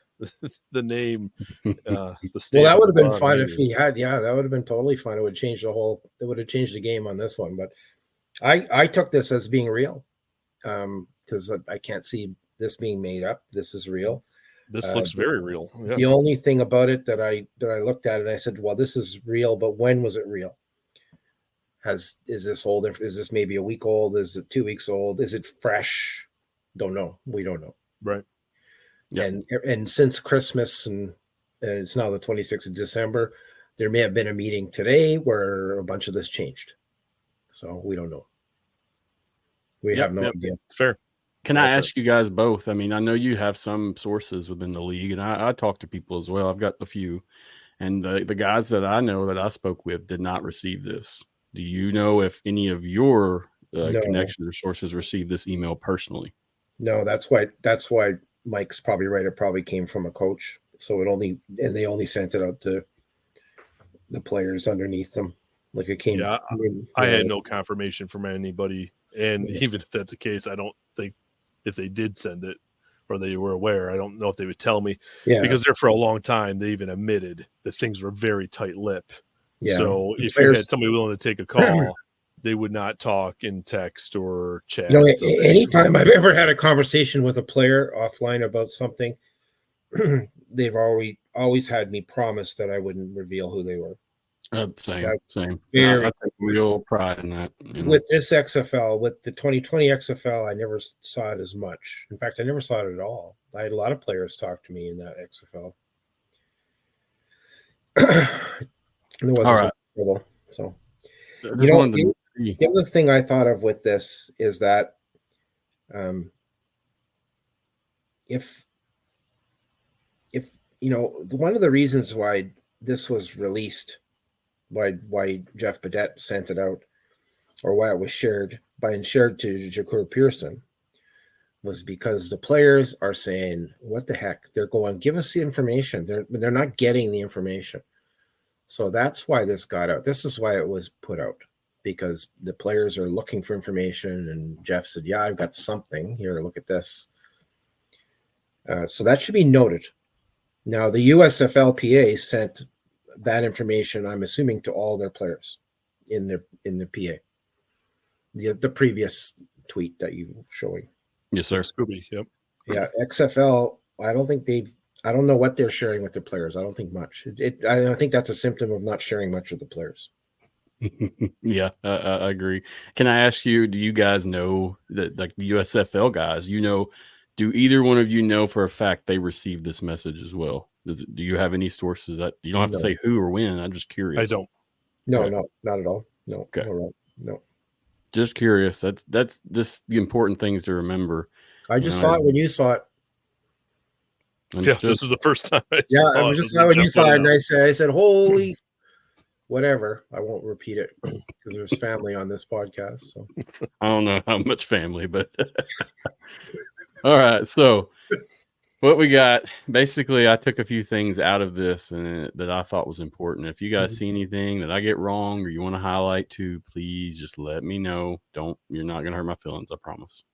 name. The Well, that would have been fun if he had. Yeah, that would have been totally fun. It would change the whole. It would have changed the game on this one. But I took this as being real, because I can't see this being made up. This is real. This looks very real. Yeah. The only thing about it that I looked at it, and I said, well, this is real, but when was it real? Is this old? Is this maybe a week old? Is it 2 weeks old? Is it fresh? Don't know. We don't know. Right. Yeah. And since Christmas and it's now the 26th of December, there may have been a meeting today where a bunch of this changed. So we don't know. We have no idea. Fair. Can I ask you guys both? I mean, I know you have some sources within the league, and I talk to people as well. I've got a few, and the guys that I know that I spoke with did not receive this. Do you know if any of your connections or sources received this email personally? No, that's why Mike's probably right. It probably came from a coach. So they only sent it out to the players underneath them. Like it came. Yeah, I had no confirmation from anybody. And even if that's the case, I don't think if they did send it or they were aware, I don't know if they would tell me. Yeah. Because there for a long time, they even admitted that things were very tight-lipped. Yeah. So if you had somebody willing to take a call, they would not talk in text or chat. You know, anytime I've ever had a conversation with a player offline about something, they've always had me promise that I wouldn't reveal who they were. Same. I take real pride in that. You know? With this XFL, with the 2020 XFL, I never saw it as much. In fact, I never saw it at all. I had a lot of players talk to me in that XFL. There wasn't some trouble. So, the other thing I thought of with this is that if one of the reasons why this was released, why Jeff Badette sent it out, or why it was shared to Jacour Pearson, was because the players are saying, what the heck? They're going, give us the information. They're not getting the information. So that's why this got out. This is why it was put out, because the players are looking for information. And Jeff said, yeah, I've got something here. Look at this. So that should be noted. Now, the USFLPA sent that information, I'm assuming, to all their players in their PA. The previous tweet that you were showing. Yes, sir. Scooby. Yep. Yeah. XFL, I don't know what they're sharing with their players. I don't think much. I think that's a symptom of not sharing much with the players. Yeah, I agree. Can I ask you, do you guys know that, like the USFL guys, do either one of you know for a fact they received this message as well? Do you have any sources that you don't have to say who or when? I'm just curious. I don't. No, not at all. No. Okay. No. Just curious. That's just the important things to remember. I just saw it when you saw it. Understood. Yeah, this is the first time. I just saw it when you saw it, and I said, holy whatever. I won't repeat it because there's family on this podcast. So I don't know how much family, but all right. So what we got, basically, I took a few things out of this and that I thought was important. If you guys see anything that I get wrong or you want to highlight too, please just let me know. You're not going to hurt my feelings. I promise.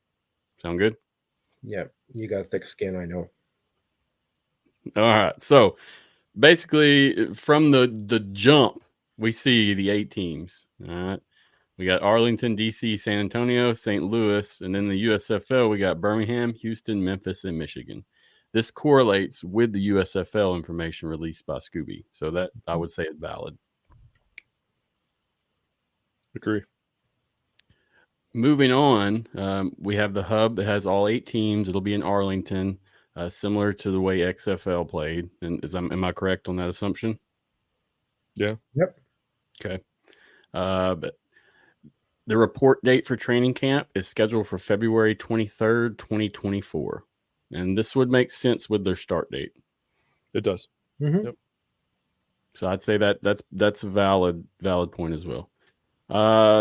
Sound good? Yeah. You got thick skin. I know. All right. So basically from the jump, we see the 8 teams. All right. We got Arlington, DC, San Antonio, St. Louis, and then the USFL, we got Birmingham, Houston, Memphis, and Michigan. This correlates with the USFL information released by Scooby. So that I would say is valid. Agree. Moving on, we have the hub that has all 8 teams. It'll be in Arlington, similar to the way XFL played. And am I correct on that assumption? Yeah. Yep. Okay. But the report date for training camp is scheduled for February 23rd, 2024. And this would make sense with their start date. It does. Mm-hmm. Yep. So I'd say that's a valid point as well.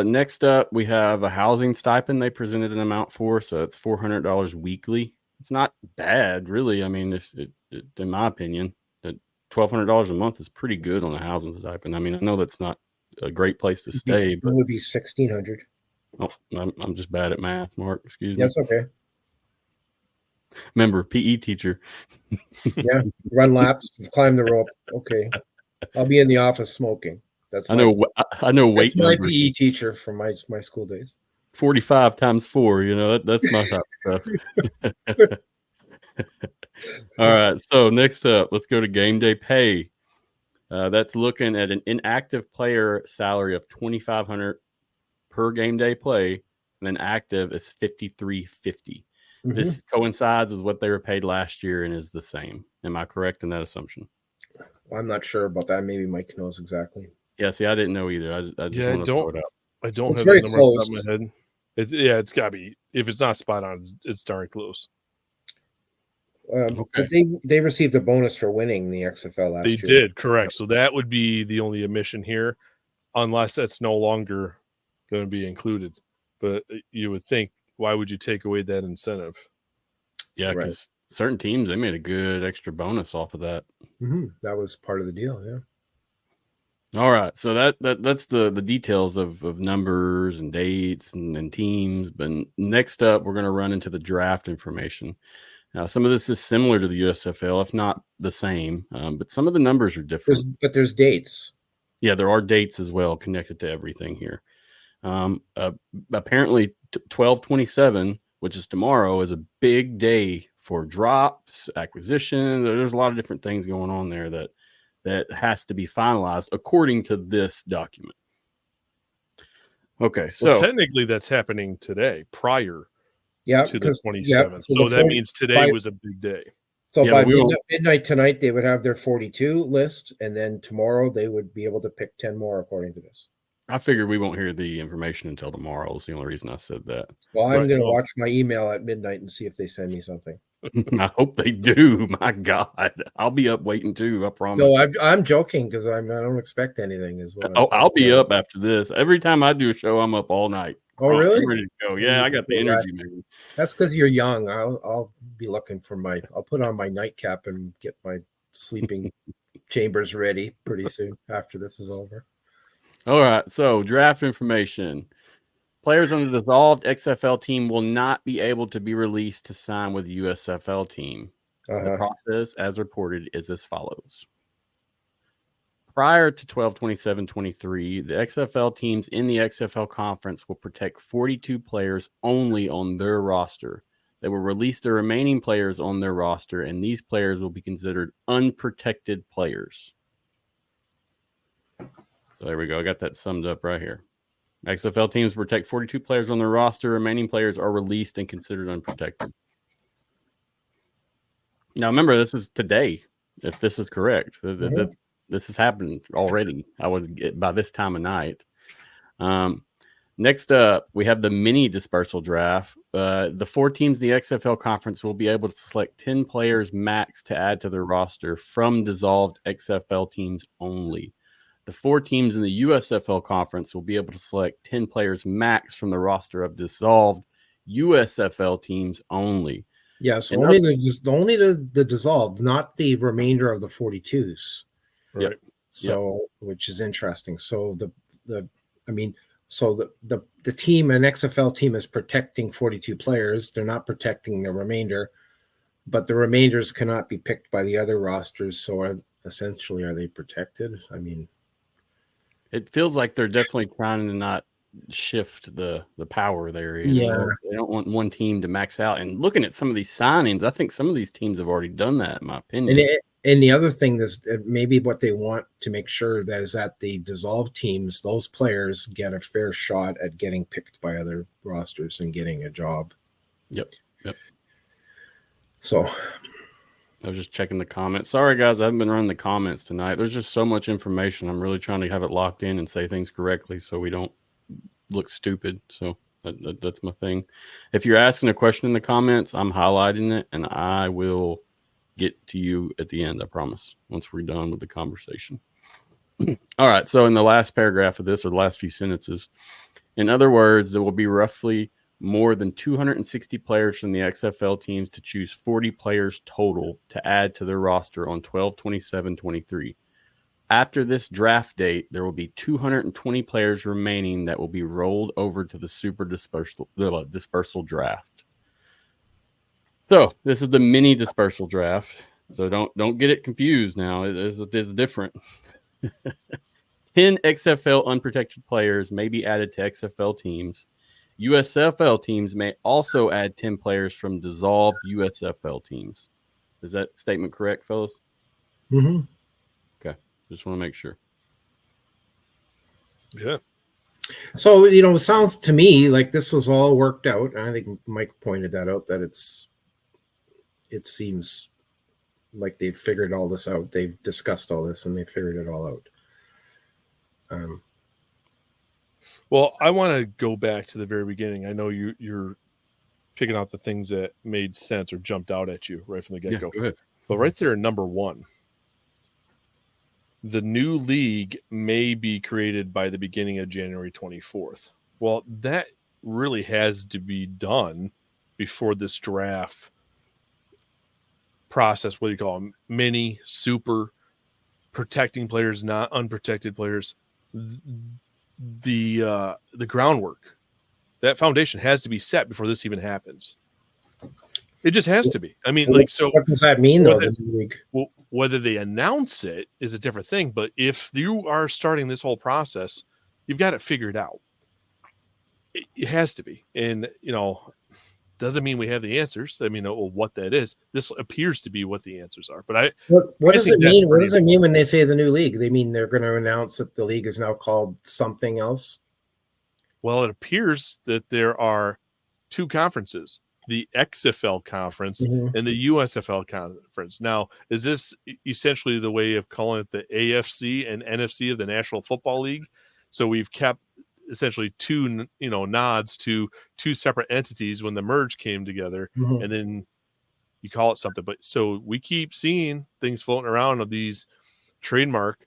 Next up, we have a housing stipend they presented an amount for. So it's $400 weekly it's not bad, really. I mean, in my opinion, that $1,200 a month is pretty good on a housing stipend. I mean, I know that's not a great place to stay, It but would be $1,600. oh, I'm just bad at math, Mark. Excuse me. That's okay. Remember, PE teacher. Yeah, run laps, climb the rope. Okay, I'll be in the office smoking. I know weight That's my numbers. PE teacher from my school days. 45 times 4. That's my type of stuff. All right. So next up, let's go to game day pay. That's looking at an inactive player salary of $2,500 per game day play, and then active is $5,350. Mm-hmm. This coincides with what they were paid last year and is the same. Am I correct in that assumption? Well, I'm not sure about that. Maybe Mike knows exactly. Yeah. See, I didn't know either. I just want to throw it out. I don't It's have very that number off close. the top of my head. It's got to be. If it's not spot on, it's darn close. Okay. But they received a bonus for winning the XFL last year. They did, correct. So that would be the only omission here, unless that's no longer going to be included. But you would think, why would you take away that incentive? Yeah, because certain teams, they made a good extra bonus off of that. Mm-hmm. That was part of the deal, yeah. All right, so that's the details of numbers and dates and teams. But next up, we're going to run into the draft information. Now, some of this is similar to the USFL, if not the same, but some of the numbers are different. But there's dates. Yeah, there are dates as well connected to everything here. Apparently, 12/27, which is tomorrow, is a big day for drops, acquisition. There's a lot of different things going on there that has to be finalized according to this document. Okay, so technically that's happening today prior to the 27th. Yeah, so that means today was a big day. So by midnight tonight, they would have their 42 list, and then tomorrow they would be able to pick 10 more according to this. I figured we won't hear the information until tomorrow. Is the only reason I said that. Well, I'm going to watch my email at midnight and see if they send me something. I hope they do. My God, I'll be up waiting too. I promise. No, I'm joking because I don't expect anything. Is what I'll be up after this. Every time I do a show, I'm up all night. Oh, really? I'm ready to go. Yeah, I got the energy, man. That's because you're young. I'll be looking for I'll put on my nightcap and get my sleeping chambers ready pretty soon after this is over. All right. So draft information. Players on the dissolved XFL team will not be able to be released to sign with the USFL team. The process, as reported, is as follows. Prior to 12/27/23, the XFL teams in the XFL conference will protect 42 players only on their roster. They will release the remaining players on their roster, and these players will be considered unprotected players. So there we go. I got that summed up right here. XFL teams protect 42 players on their roster. Remaining players are released and considered unprotected. Now, remember, this is today, if this is correct. This has happened already. I would get by this time of night. Next up, we have the mini dispersal draft. The 4 teams in the XFL conference will be able to select 10 players max to add to their roster from dissolved XFL teams only. The 4 teams in the USFL conference will be able to select 10 players max from the roster of dissolved USFL teams only. Yes, only the dissolved, not the remainder of the 42s. Right. So, which is interesting. So the team, an XFL team, is protecting 42 players. They're not protecting the remainder, but the remainders cannot be picked by the other rosters. So are they protected? I mean, it feels like they're definitely trying to not shift the power there. Yeah. They don't want one team to max out. And looking at some of these signings, I think some of these teams have already done that, in my opinion. And the other thing is maybe what they want to make sure that is that the dissolved teams, those players get a fair shot at getting picked by other rosters and getting a job. Yep. So I was just checking the comments. Sorry, guys, I haven't been running the comments tonight. There's just so much information. I'm really trying to have it locked in and say things correctly so we don't look stupid. So that's my thing. If you're asking a question in the comments, I'm highlighting it, and I will get to you at the end, I promise, once we're done with the conversation. All right, so in the last paragraph of this, or the last few sentences, in other words, there will be roughly more than 260 players from the XFL teams to choose 40 players total to add to their roster on 12/27/23. After this draft date, there will be 220 players remaining that will be rolled over to the super dispersal draft. So this is the mini dispersal draft. So don't get it confused now. It's different. 10 XFL unprotected players may be added to XFL teams. USFL teams may also add 10 players from dissolved USFL teams. Is that statement correct, fellas? Mm-hmm. Okay. Just want to make sure. Yeah. So, it sounds to me like this was all worked out. And I think Mike pointed that out, that it seems like they've figured all this out. They've discussed all this and they figured it all out. Well, I want to go back to the very beginning. I know you're picking out the things that made sense or jumped out at you right from the get-go. Yeah, go ahead. But right there, number one, the new league may be created by the beginning of January 24th. Well, that really has to be done before this draft process. What do you call them? Mini, super, protecting players, not unprotected players. The groundwork, that foundation has to be set before this even happens. It just has to be. I mean, so what does that mean, though? Whether they announce it is a different thing. But if you are starting this whole process, you've got it figured out. It has to be. And, doesn't mean we have the answers. I mean, what that is. This appears to be what the answers are. But what does it mean? What does it mean when they say the new league? They mean they're going to announce that the league is now called something else? Well, it appears that there are two conferences, the XFL conference and the USFL conference. Now, is this essentially the way of calling it the AFC and NFC of the National Football League? So we've kept essentially two, nods to two separate entities when the merge came together, and then you call it something. But so we keep seeing things floating around of these trademark,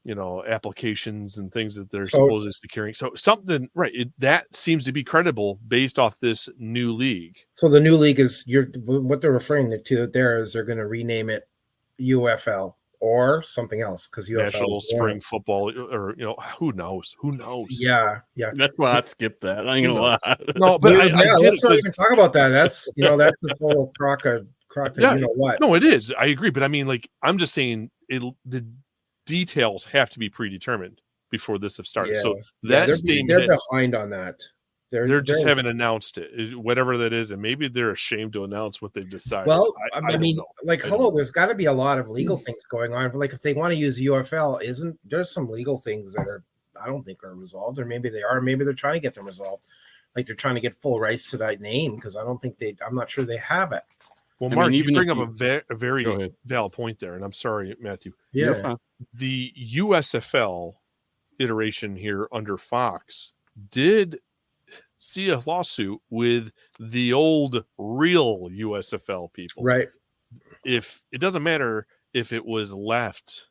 applications and things that they're supposedly securing. So something, right? That seems to be credible based off this new league. So the new league is what they're referring to there is they're going to rename it UFL. Or something else, because UFL National Spring Football, or who knows? Yeah. That's why I skipped that. I ain't gonna lie. No, but let's not even talk about that. That's that's the total crock. Yeah, what? No, it is. I agree, but I mean, I'm just saying the details have to be predetermined before this have started. Yeah. So that they're behind on that. They're just haven't announced it, whatever that is, and maybe they're ashamed to announce what they've decided. Well, I mean, there's got to be a lot of legal things going on. Like if they want to use UFL, there's some legal things that I don't think are resolved, or maybe they are. Maybe they're trying to get them resolved, like they're trying to get full rights to that name because I'm not sure they have it. Well, Mark, you bring up a very valid point there, and I'm sorry, Matthew. Yeah, the USFL iteration here under Fox did see a lawsuit with the old real USFL people. Right. If it doesn't matter if it was left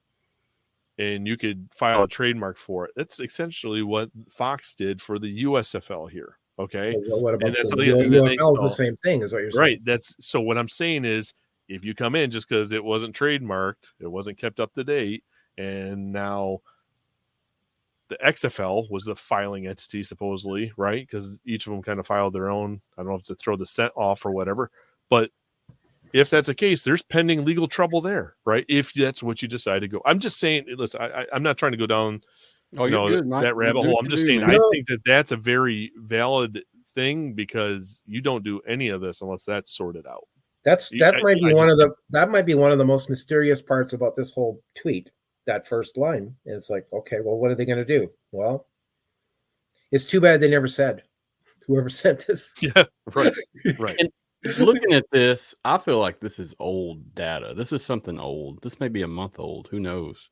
and you could file a trademark for it, that's essentially what Fox did for the USFL here. Okay. So what about the UFL is the same thing, is what you're saying. Right. So what I'm saying is if you come in just because it wasn't trademarked, it wasn't kept up to date, and now the XFL was the filing entity, supposedly, right? Because each of them kind of filed their own. I don't know if it's to throw the scent off or whatever. But if that's the case, there's pending legal trouble there, right? If that's what you decide to go. I'm just saying, listen, I'm not trying to go down that rabbit hole. I'm just saying, I think that's a very valid thing because you don't do any of this unless that's sorted out. That might be one of the most mysterious parts about this whole tweet. That first line, and it's like, okay, well, what are they going to do? Well, it's too bad they never said. Whoever sent this, yeah, right. And looking at this, I feel like this is old data. This is something old. This may be a month old. Who knows?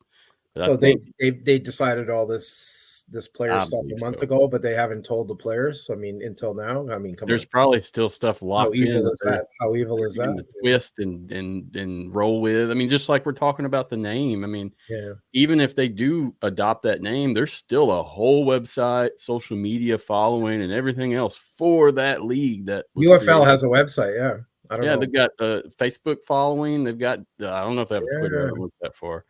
But so they decided all this this player stuff a month ago, but they haven't told the players. I mean, until now. I mean, there's probably still stuff locked in. How evil is that? How evil is that? Twist and roll with. I mean, just like we're talking about the name. I mean, even if they do adopt that name, there's still a whole website, social media following, and everything else for that league. That UFL has a website. Yeah. I don't know. They've got Facebook following. They've got I don't know if they have Twitter. I haven't looked that far,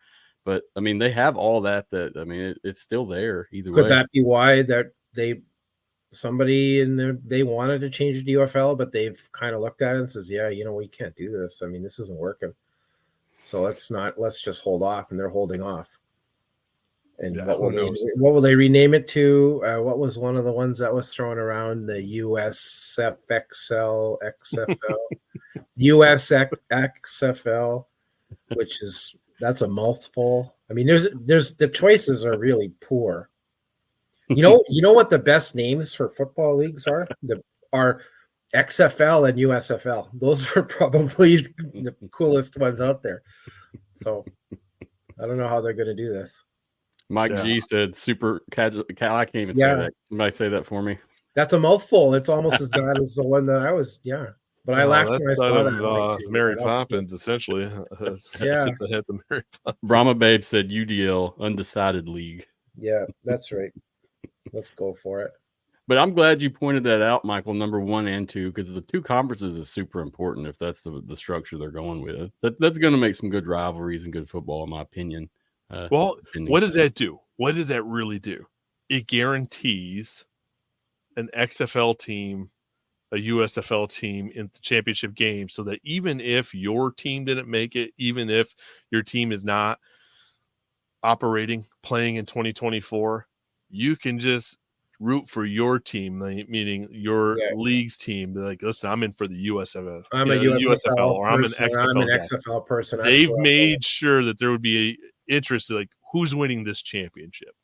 but I mean they have all that. I mean it's still there either way. Could that be why that somebody in there they wanted to change it to UFL, but they've kind of looked at it and says, yeah, we can't do this. I mean, this isn't working. So let's just hold off, and they're holding off. And what will they rename it to? What was one of the ones that was thrown around? The USFXL, XFL, USXFL, that's a mouthful. I mean, there's the choices are really poor. You know what the best names for football leagues are? Are XFL and USFL. Those are probably the coolest ones out there. So I don't know how they're going to do this. Mike G said super casual. I can't even say that. Somebody say that for me. That's a mouthful. It's almost as bad as the one that I was. Yeah. But I laughed when I saw that. Mary Poppins, essentially. Brahma Babe said UDL, Undecided League. Yeah, that's right. Let's go for it. But I'm glad you pointed that out, Michael, number 1 and 2, because the 2 conferences is super important if that's the structure they're going with. That's going to make some good rivalries and good football, in my opinion. Well, what does that do? What does that really do? It guarantees an XFL team, a USFL team in the championship game, so that even if your team didn't make it, even if your team is not playing in 2024, you can just root for your team, meaning your league's team. Be like, listen, I'm in for the USFL. I'm a USFL or I'm an XFL person. They've made sure that there would be interest, like who's winning this championship,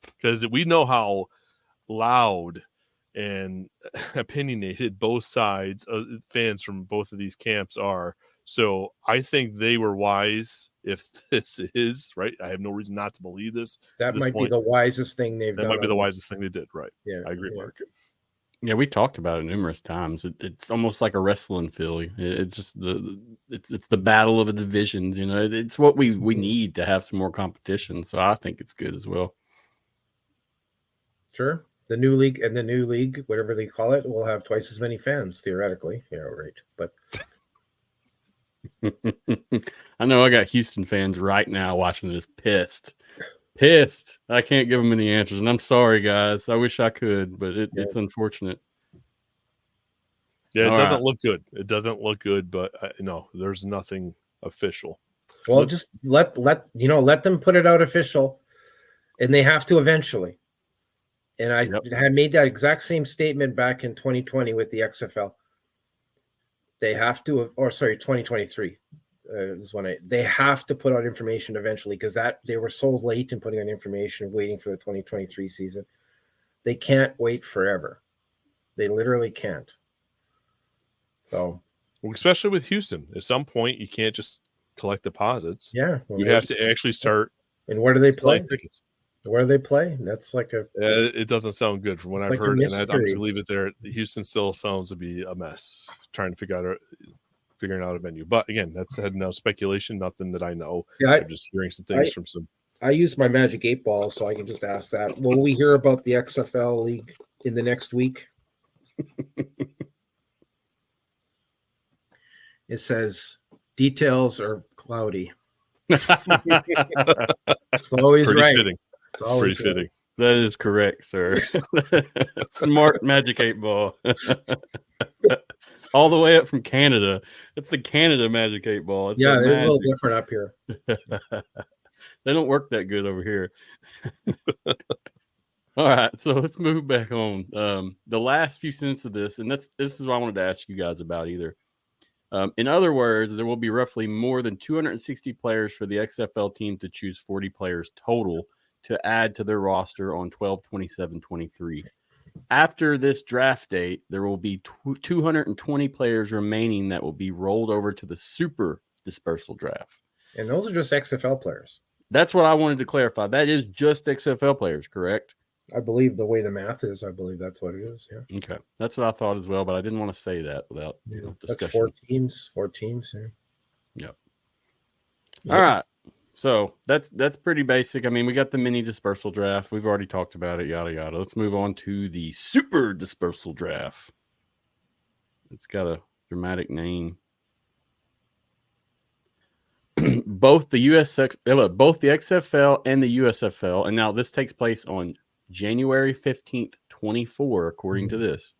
because we know how loud and opinionated both sides, fans from both of these camps are. So I think they were wise. If this is right, I have no reason not to believe this. That might be the wisest thing they've done. That might be the wisest thing they did. Right. Yeah, I agree, Mark. Yeah, we talked about it numerous times. It's almost like a wrestling feel. It's just it's the battle of the divisions. It's what we need to have some more competition. So I think it's good as well. Sure. The new league, whatever they call it, will have twice as many fans theoretically. Yeah, right. But I know I got Houston fans right now watching this pissed. I can't give them any answers, and I'm sorry, guys. I wish I could, but it's unfortunate. Yeah, it doesn't look good. It doesn't look good, but no, there's nothing official. Well, just let them put it out official, and they have to eventually. And I had made that exact same statement back in 2020 with the XFL. They have to, 2023 is when they have to put out information eventually, because they were so late in putting out information, waiting for the 2023 season. They can't wait forever. They literally can't. So, especially with Houston, at some point you can't just collect deposits. Yeah, you have to actually start. And where do they play? Where do they play? That's like it doesn't sound good from what I've heard, and I'm going to leave it there. Houston still sounds to be a mess, trying to figuring out a venue. But again, that's no speculation, nothing that I know. Yeah, I'm just hearing some things from some. I use my magic 8 ball, so I can just ask that. Will we hear about the XFL league in the next week? It says details are cloudy. It's always pretty right. Fitting. It's always pretty fitting. That is correct, sir. Smart magic 8 ball. All the way up from Canada. It's the Canada magic 8 ball. It's they're a little different up here. They don't work that good over here. All right, so let's move back on. The last few sentences of this, and this is what I wanted to ask you guys about either. In other words, there will be roughly more than 260 players for the XFL team to choose 40 players total to add to their roster on 12/27/23. After this draft date, there will be 220 players remaining that will be rolled over to the super dispersal draft. And those are just XFL players. That's what I wanted to clarify. That is just XFL players, correct? I believe the way the math is, I believe that's what it is. Yeah. Okay, that's what I thought as well, but I didn't want to say that without That's discussion. 4 teams. Yeah. Yep. Yep. All right. So that's pretty basic. I mean, we got the mini dispersal draft. We've already talked about it, yada yada. Let's move on to the super dispersal draft. It's got a dramatic name. both the XFL and the USFL, and now this takes place on January 15th, 24, according to this.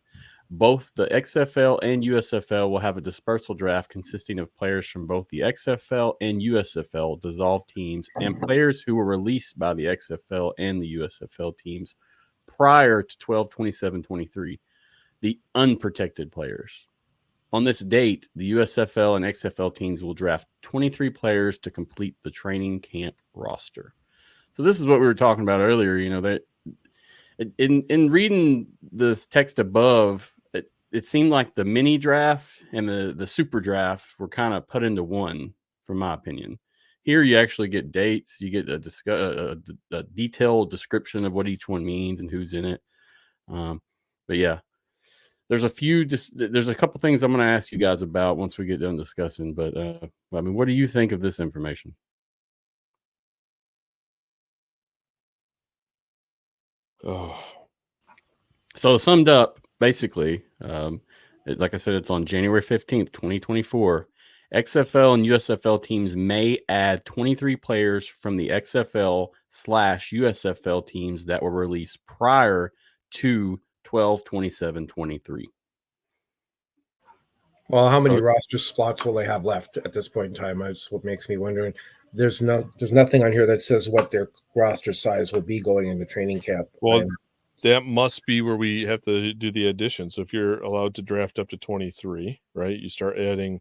Both the XFL and USFL will have a dispersal draft consisting of players from both the XFL and USFL dissolved teams and players who were released by the XFL and the USFL teams prior to 12/27/23, the unprotected players. On this date, the USFL and XFL teams will draft 23 players to complete the training camp roster. So this is what we were talking about earlier. That in reading this text above, it seemed like the mini draft and the super draft were kind of put into one, from my opinion. Here you actually get dates, you get a detailed description of what each one means and who's in it. But yeah, there's a couple things I'm going to ask you guys about once we get done discussing. But I mean, what do you think of this information? Oh, so summed up, basically, like I said, it's on January 15th, 2024. XFL and USFL teams may add 23 players from the XFL/USFL teams that were released prior to 12/27/23. Well, how many roster slots will they have left at this point in time? That's what makes me wondering. There's nothing on here that says what their roster size will be going into training camp. Well, that must be where we have to do the addition. So if you're allowed to draft up to 23, right, you start adding,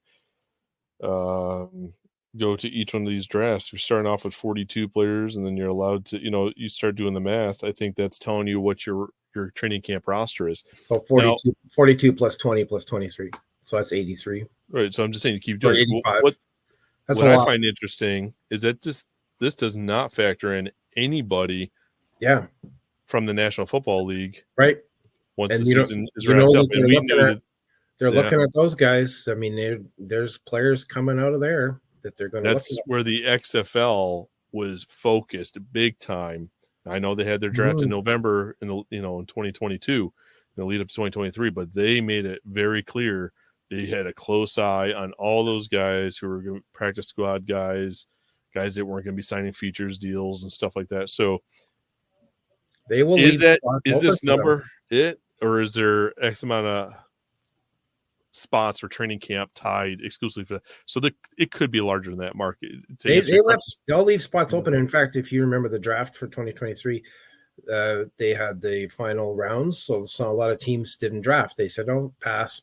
go to each one of these drafts. You're starting off with 42 players, and then you're allowed to, you start doing the math. I think that's telling you what your training camp roster is. So 42 plus 20 plus 23. So that's 83. Right. So I'm just saying, you keep doing 85. What I find interesting is that this does not factor in anybody. Yeah. From the National Football League, right? Once the season is wrapped up, and they're looking at those guys. I mean, there's players coming out of there that they're going to. That's where the XFL was focused big time. I know they had their draft in November in 2022, in the lead up to 2023, but they made it very clear they had a close eye on all those guys who were going to practice squad guys that weren't going to be signing features deals and stuff like that. So. They will is this number it, or is there X amount of spots for training camp tied exclusively for that? So it could be larger than that, Mark. They'll leave spots open. In fact, if you remember the draft for 2023, they had the final rounds, so a lot of teams didn't draft. They said, "Oh, pass,"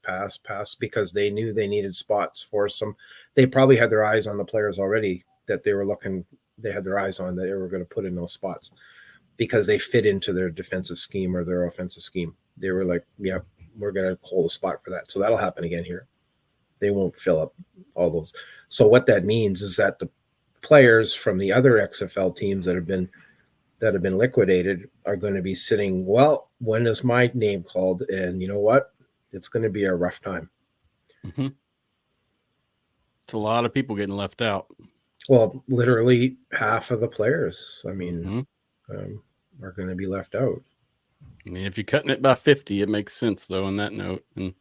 because they knew they needed spots for some. They probably had their eyes on the players already that they were looking. They had their eyes on that they were going to put in those spots, because they fit into their defensive scheme or their offensive scheme. They were like, yeah, we're going to hold a spot for that. So that'll happen again here. They won't fill up all those. So what that means is that the players from the other XFL teams that have been liquidated are going to be sitting, well, when is my name called? And you know what? It's going to be a rough time. Mm-hmm. It's a lot of people getting left out. Well, literally half of the players, I mean, are going to be left out. I mean, if you're cutting it by 50, it makes sense, though, on that note. And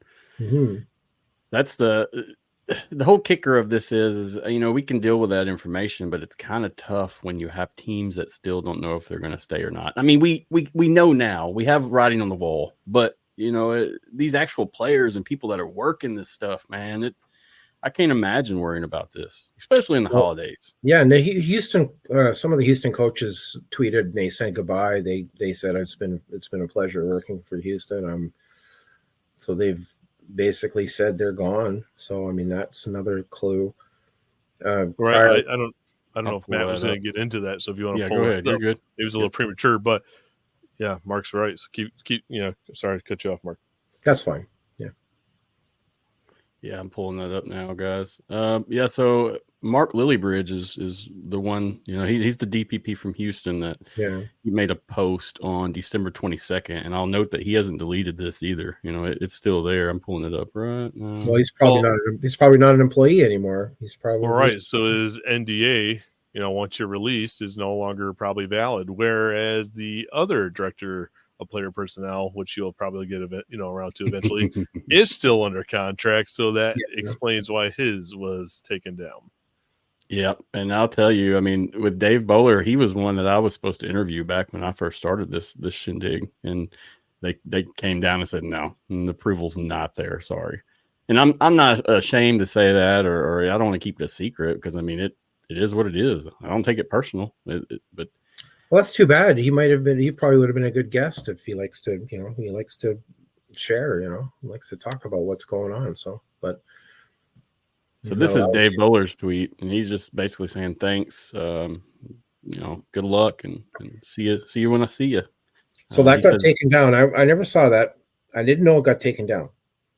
that's the whole kicker of this is, we can deal with that information, but it's kind of tough when you have teams that still don't know if they're going to stay or not. I mean, we know now. We have writing on the wall, but, these actual players and people that are working this stuff, man, I can't imagine worrying about this, especially in the holidays. Yeah, and Houston, some of the Houston coaches tweeted and they said goodbye. They said it's been a pleasure working for Houston. So they've basically said they're gone. So I mean that's another clue. Right. I don't know if Matt was going to get into that. So if you want to pull go ahead, you're good. It was a little premature, but yeah, Mark's right. So keep. Sorry to cut you off, Mark. That's fine. Yeah, I'm pulling that up now, guys. So Mark Lillybridge is the one, he's the DPP from Houston that he made a post on December 22nd. And I'll note that he hasn't deleted this either. It's still there. I'm pulling it up right now. Well, he's probably not an employee anymore. He's probably all right. So his NDA, once you're released, is no longer probably valid. Whereas the other director of player personnel, which you'll probably get around to eventually, is still under contract. So that explains why his was taken down. Yeah, and I'll tell you, with Dave Bowler, he was one that I was supposed to interview back when I first started this shindig, and they came down and said no, and the approval's not there. Sorry, and I'm not ashamed to say that, or I don't want to keep it a secret because it is what it is. I don't take it personal, but well, that's too bad. He probably would have been a good guest if he likes to, he likes to share, he likes to talk about what's going on. So this is Dave Bowler's tweet, and he's just basically saying thanks, good luck, and see you when I see you. So that got taken down. I never saw that. I didn't know it got taken down.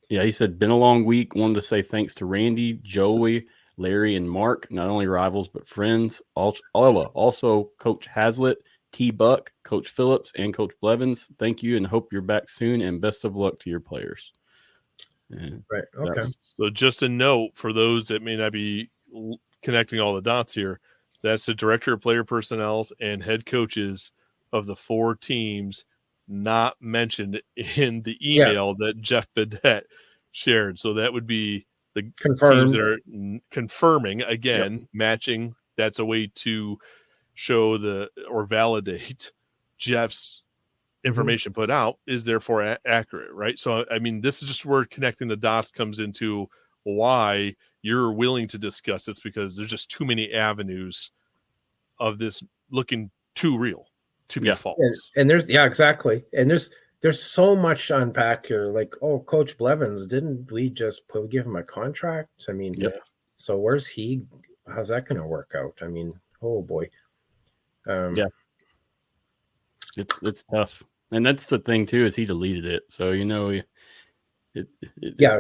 Yeah, he said, been a long week. Wanted to say thanks to Randy, Joey, Larry, and Mark, not only rivals, but friends. Also Coach Hazlitt, T-Buck, Coach Phillips, and Coach Blevins. Thank you, and hope you're back soon, and best of luck to your players. Right. Okay. So just a note for those that may not be connecting all the dots here, that's the director of player personnel and head coaches of the 4 teams not mentioned in the email that Jeff Bedette shared. So that would be the confirmed. Teams that are confirming, again, matching. That's a way to show or validate Jeff's information put out is therefore accurate, right? So, this is just where connecting the dots comes into why you're willing to discuss this, because there's just too many avenues of this looking too real to be false. And there's, exactly. And there's so much to unpack here. Like, Coach Blevins, didn't we just give him a contract? So where's he? How's that going to work out? Oh boy. It's tough. And that's the thing too, is he deleted it. So, it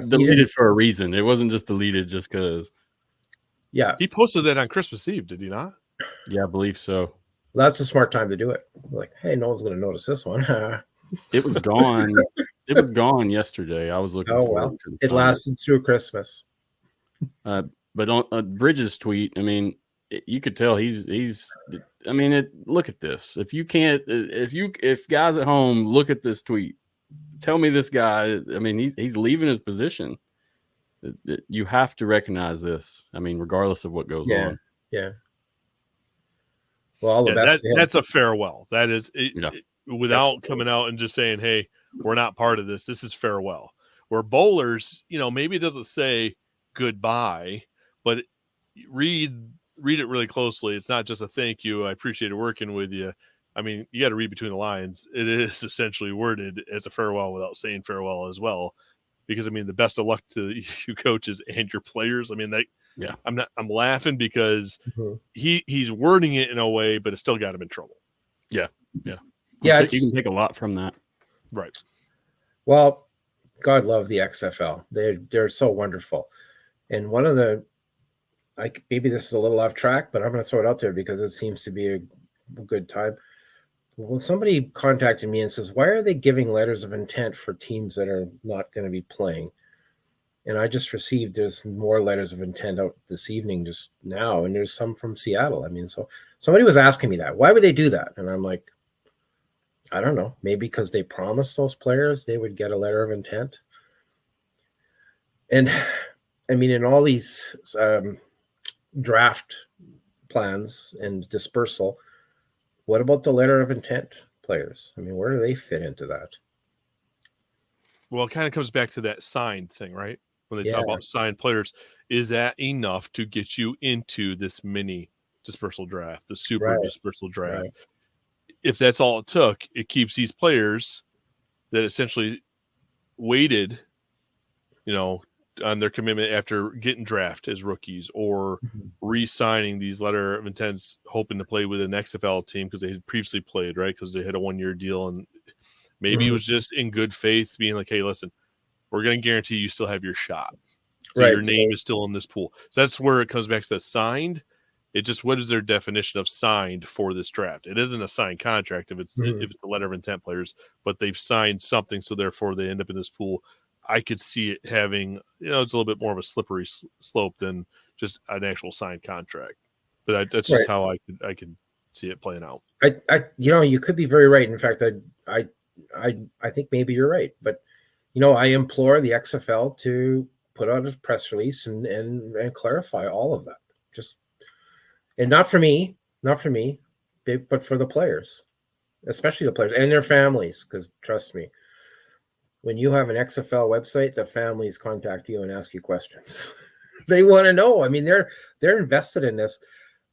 deleted for a reason. It wasn't just deleted just because. Yeah. He posted that on Christmas Eve, did he not? Yeah, I believe so. That's a smart time to do it. Like, hey, no one's going to notice this one. It was gone. It was gone yesterday. I was looking for it. It lasted through Christmas. But on Bridges' tweet, you could tell he's look at this. If guys at home look at this tweet, tell me this guy, he's leaving his position. You have to recognize this. Regardless of what goes on. Yeah. Well, all the best. That's a farewell. That is without coming out and just saying, hey, we're not part of this. This is farewell. Where Bowlers, maybe it doesn't say goodbye, but read it really closely. It's not just a thank you. I appreciated working with you. You got to read between the lines. It is essentially worded as a farewell without saying farewell as well, because the best of luck to you coaches and your players. I'm laughing because he's wording it in a way, but it still got him in trouble. Yeah. Yeah. You can take a lot from that. Right. Well, God love the XFL. They're so wonderful. And one of the, maybe this is a little off track, but I'm going to throw it out there because it seems to be a good time. Well, somebody contacted me and says, why are they giving letters of intent for teams that are not going to be playing? And I just received, there's more letters of intent out this evening just now, and there's some from Seattle. So somebody was asking me that. Why would they do that? And I'm like, I don't know. Maybe because they promised those players they would get a letter of intent. And in all these draft plans and dispersal, what about the letter of intent players? Where do they fit into that? Well, it kind of comes back to that signed thing, right? When they talk about signed players, is that enough to get you into this mini dispersal draft, the super dispersal draft? Right. If that's all it took, it keeps these players that essentially waited, on their commitment after getting drafted as rookies or re-signing these letter of intents, hoping to play with an XFL team because they had previously played, right? Because they had a 1-year deal, and maybe it was just in good faith being like, hey, listen, we're going to guarantee you still have your shot. So Right, your name is still in this pool. So that's where it comes back to that signed. It just, what is their definition of signed for this draft? It isn't a signed contract if it's if it's a letter of intent players, but they've signed something, so therefore they end up in this pool. I could see it having, it's a little bit more of a slippery slope than just an actual signed contract. But that's just how I could see it playing out. You could be very right. In fact, I think maybe you're right. But I implore the XFL to put out a press release and clarify all of that. And not for me, but for the players, especially the players and their families. Because trust me, when you have an XFL website, the families contact you and ask you questions. They want to know. I mean, they're invested in this.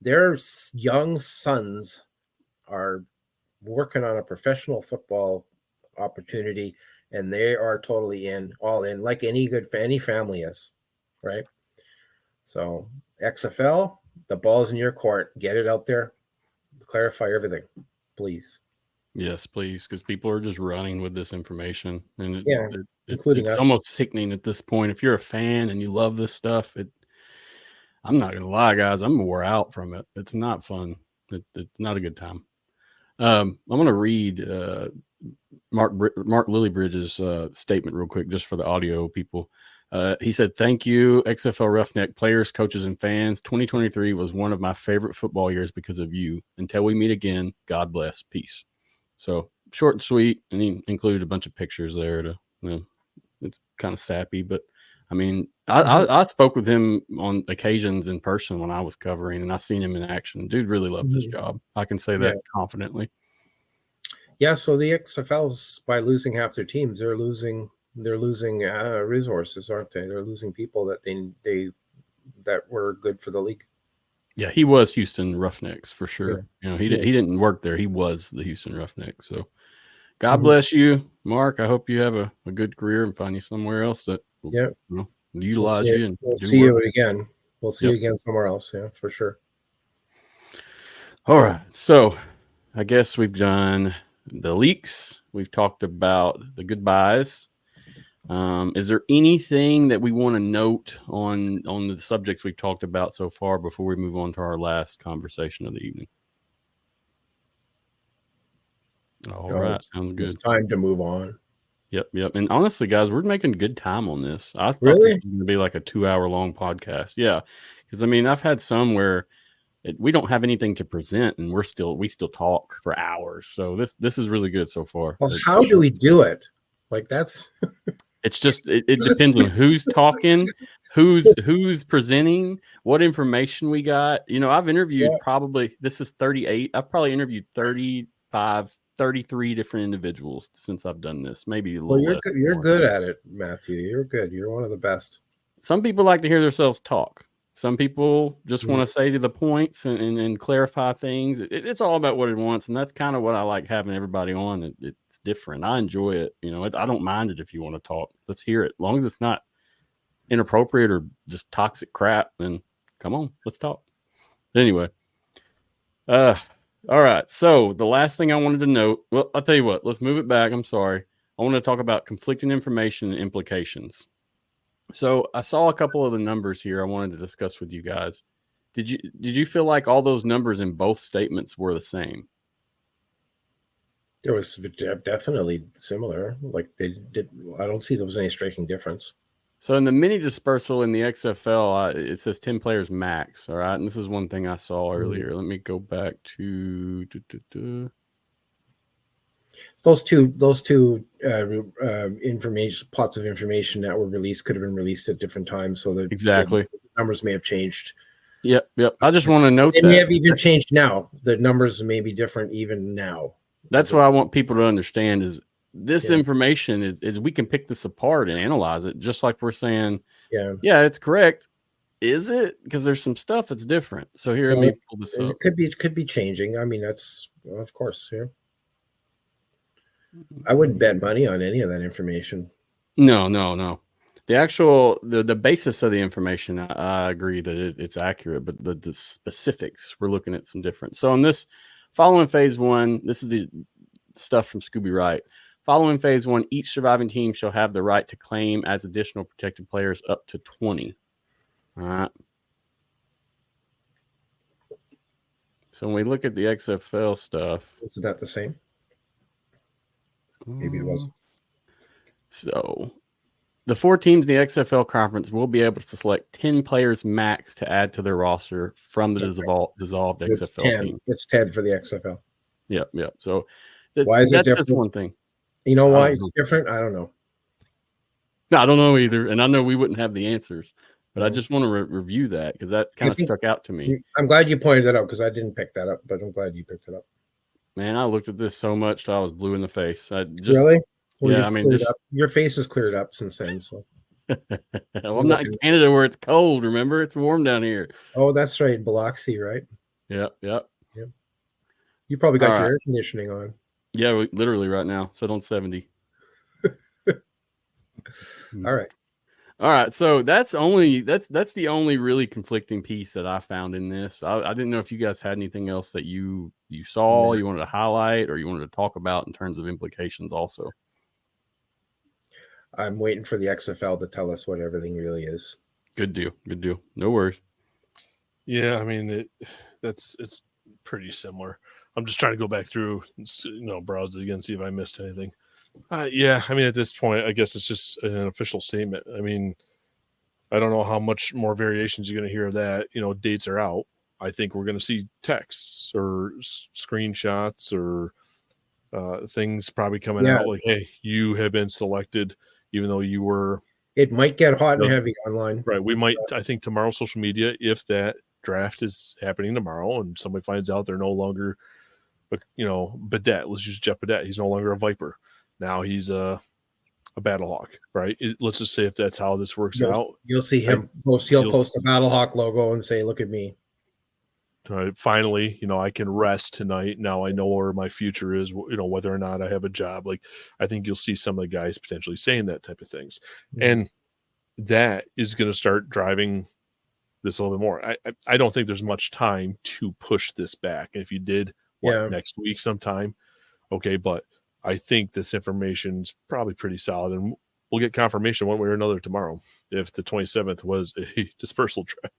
Their young sons are working on a professional football opportunity, and they are totally all in, like any family is, right? So XFL, the ball's in your court. Get it out there. Clarify everything, please. Yes, please, because people are just running with this information, and including it's us. almost sickening at this point. If you're a fan and you love this stuff, I'm not gonna lie, guys, I'm wore out from it. It's not fun. It's not a good time. I'm gonna read Mark Lillybridge's statement real quick, just for the audio people. He said, "Thank you, XFL Roughneck players, coaches, and fans. 2023 was one of my favorite football years because of you. Until we meet again, God bless. Peace." So short and sweet, and he included a bunch of pictures there it's kind of sappy, but I mean, I spoke with him on occasions in person when I was covering, and I seen him in action. Dude really loved his job. I can say that confidently. Yeah. So the XFLs, by losing half their teams, they're losing resources, aren't they? They're losing people that that were good for the league. Yeah, he was Houston Roughnecks for sure. Yeah. He didn't work there. He was the Houston Roughnecks. So God bless you, Mark. I hope you have a good career and find you somewhere else that will utilize you. And we'll see you again. We'll see you again somewhere else. Yeah, for sure. All right. So I guess we've done the leaks. We've talked about the goodbyes. Is there anything that we want to note on the subjects we've talked about so far before we move on to our last conversation of the evening? All right. Sounds good. It's time to move on. Yep. And honestly, guys, we're making good time on this. I thought this was going to be like a 2-hour long podcast. Yeah. Because, I mean, I've had some where we don't have anything to present, and we still talk for hours. So this is really good so far. Well, how do we do it? Like that's... It's just it depends on who's talking, who's presenting, what information we got. I've interviewed probably, this is 38. I've probably interviewed 35, 33 different individuals since I've done this. Maybe a little less. You're good at it, Matthew. You're good. You're one of the best. Some people like to hear themselves talk. Some people just want to say to the points and clarify things. It's all about what it wants, and that's kind of what I like having everybody on. It's different. I enjoy it. I don't mind it if you want to talk. Let's hear it. As long as it's not inappropriate or just toxic crap, then come on, let's talk. Anyway, all right. So the last thing I wanted to note, well, I'll tell you what. Let's move it back. I'm sorry. I want to talk about conflicting information and implications. So I saw a couple of the numbers here I wanted to discuss with you guys. Did you feel like all those numbers in both statements were the same? It was definitely similar. Like I don't see there was any striking difference. So in the mini dispersal in the XFL, it says 10 players max. All right. And this is one thing I saw earlier. Let me go back to those two information plots of information that were released could have been released at different times, so that exactly the numbers may have changed. Yep. I just want to note they may have even changed now. The numbers may be different even now. That's what I want people to understand is this information is we can pick this apart and analyze it, just like we're saying, it's correct. Is it? Because there's some stuff that's different. So here, let me pull this up. It could be changing. I mean, that's of course. Yeah. I wouldn't bet money on any of that information. No. The actual the basis of the information, I agree that it's accurate, but the specifics, we're looking at some different. So in this following phase 1, this is the stuff from Scooby Wright. Following phase 1, each surviving team shall have the right to claim as additional protected players up to 20. All right. So when we look at the XFL stuff, is that the same? Maybe it wasn't. So the 4 teams in the XFL conference will be able to select 10 players max to add to their roster from the dissolved XFL team. It's 10 for the XFL. Yep. So why is it different? That's just one thing. You know why it's different? I don't know. No, I don't know either. And I know we wouldn't have the answers, but I just want to review that because that kind of stuck out to me. I'm glad you pointed that out because I didn't pick that up, but I'm glad you picked it up. Man, I looked at this so much till I was blue in the face. Really? Well, yeah, I mean, your face has cleared up since then. So well, I'm not in Canada where it's cold. Remember, it's warm down here. Oh, that's right, Biloxi, right? Yep. You probably got your air conditioning on. Yeah, literally right now. Set on 70. All right. So that's the only really conflicting piece that I found in this. I didn't know if you guys had anything else that you saw, you wanted to highlight, or you wanted to talk about in terms of implications also. I'm waiting for the XFL to tell us what everything really is. Good deal. No worries. Yeah, I mean it's pretty similar. I'm just trying to go back through, browse it again, see if I missed anything. Yeah, I mean at this point, I guess it's just an official statement. I mean, I don't know how much more variations you're going to hear of that. Dates are out. I think we're going to see texts or screenshots or things probably coming out like, "Hey, you have been selected." Even though you were, it might get hot and heavy online. Right. We might, I think tomorrow, social media, if that draft is happening tomorrow and somebody finds out they're no longer, Badet, let's use Jeff Badet. He's no longer a Viper. Now he's a Battlehawk, right? Let's just say if that's how this works out. You'll see him post. He'll post a Battlehawk logo and say, "Look at me." Right. Finally, I can rest tonight. Now I know where my future is, whether or not I have a job. Like, I think you'll see some of the guys potentially saying that type of things. Mm-hmm. And that is going to start driving this a little bit more. I don't think there's much time to push this back. And if you did next week sometime, okay, but I think this information is probably pretty solid, and we'll get confirmation one way or another tomorrow if the 27th was a dispersal draft.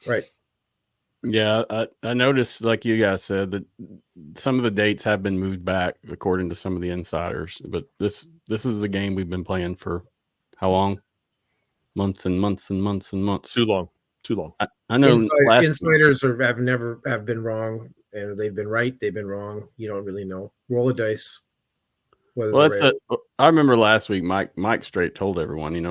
Right. Yeah, I noticed, like you guys said, that some of the dates have been moved back according to some of the insiders. But this is the game we've been playing for how long? Months and months and months and months. Too long. I know insiders have been wrong, and they've been right. They've been wrong. You don't really know. Roll a dice. Well, I remember last week Mike straight told everyone, in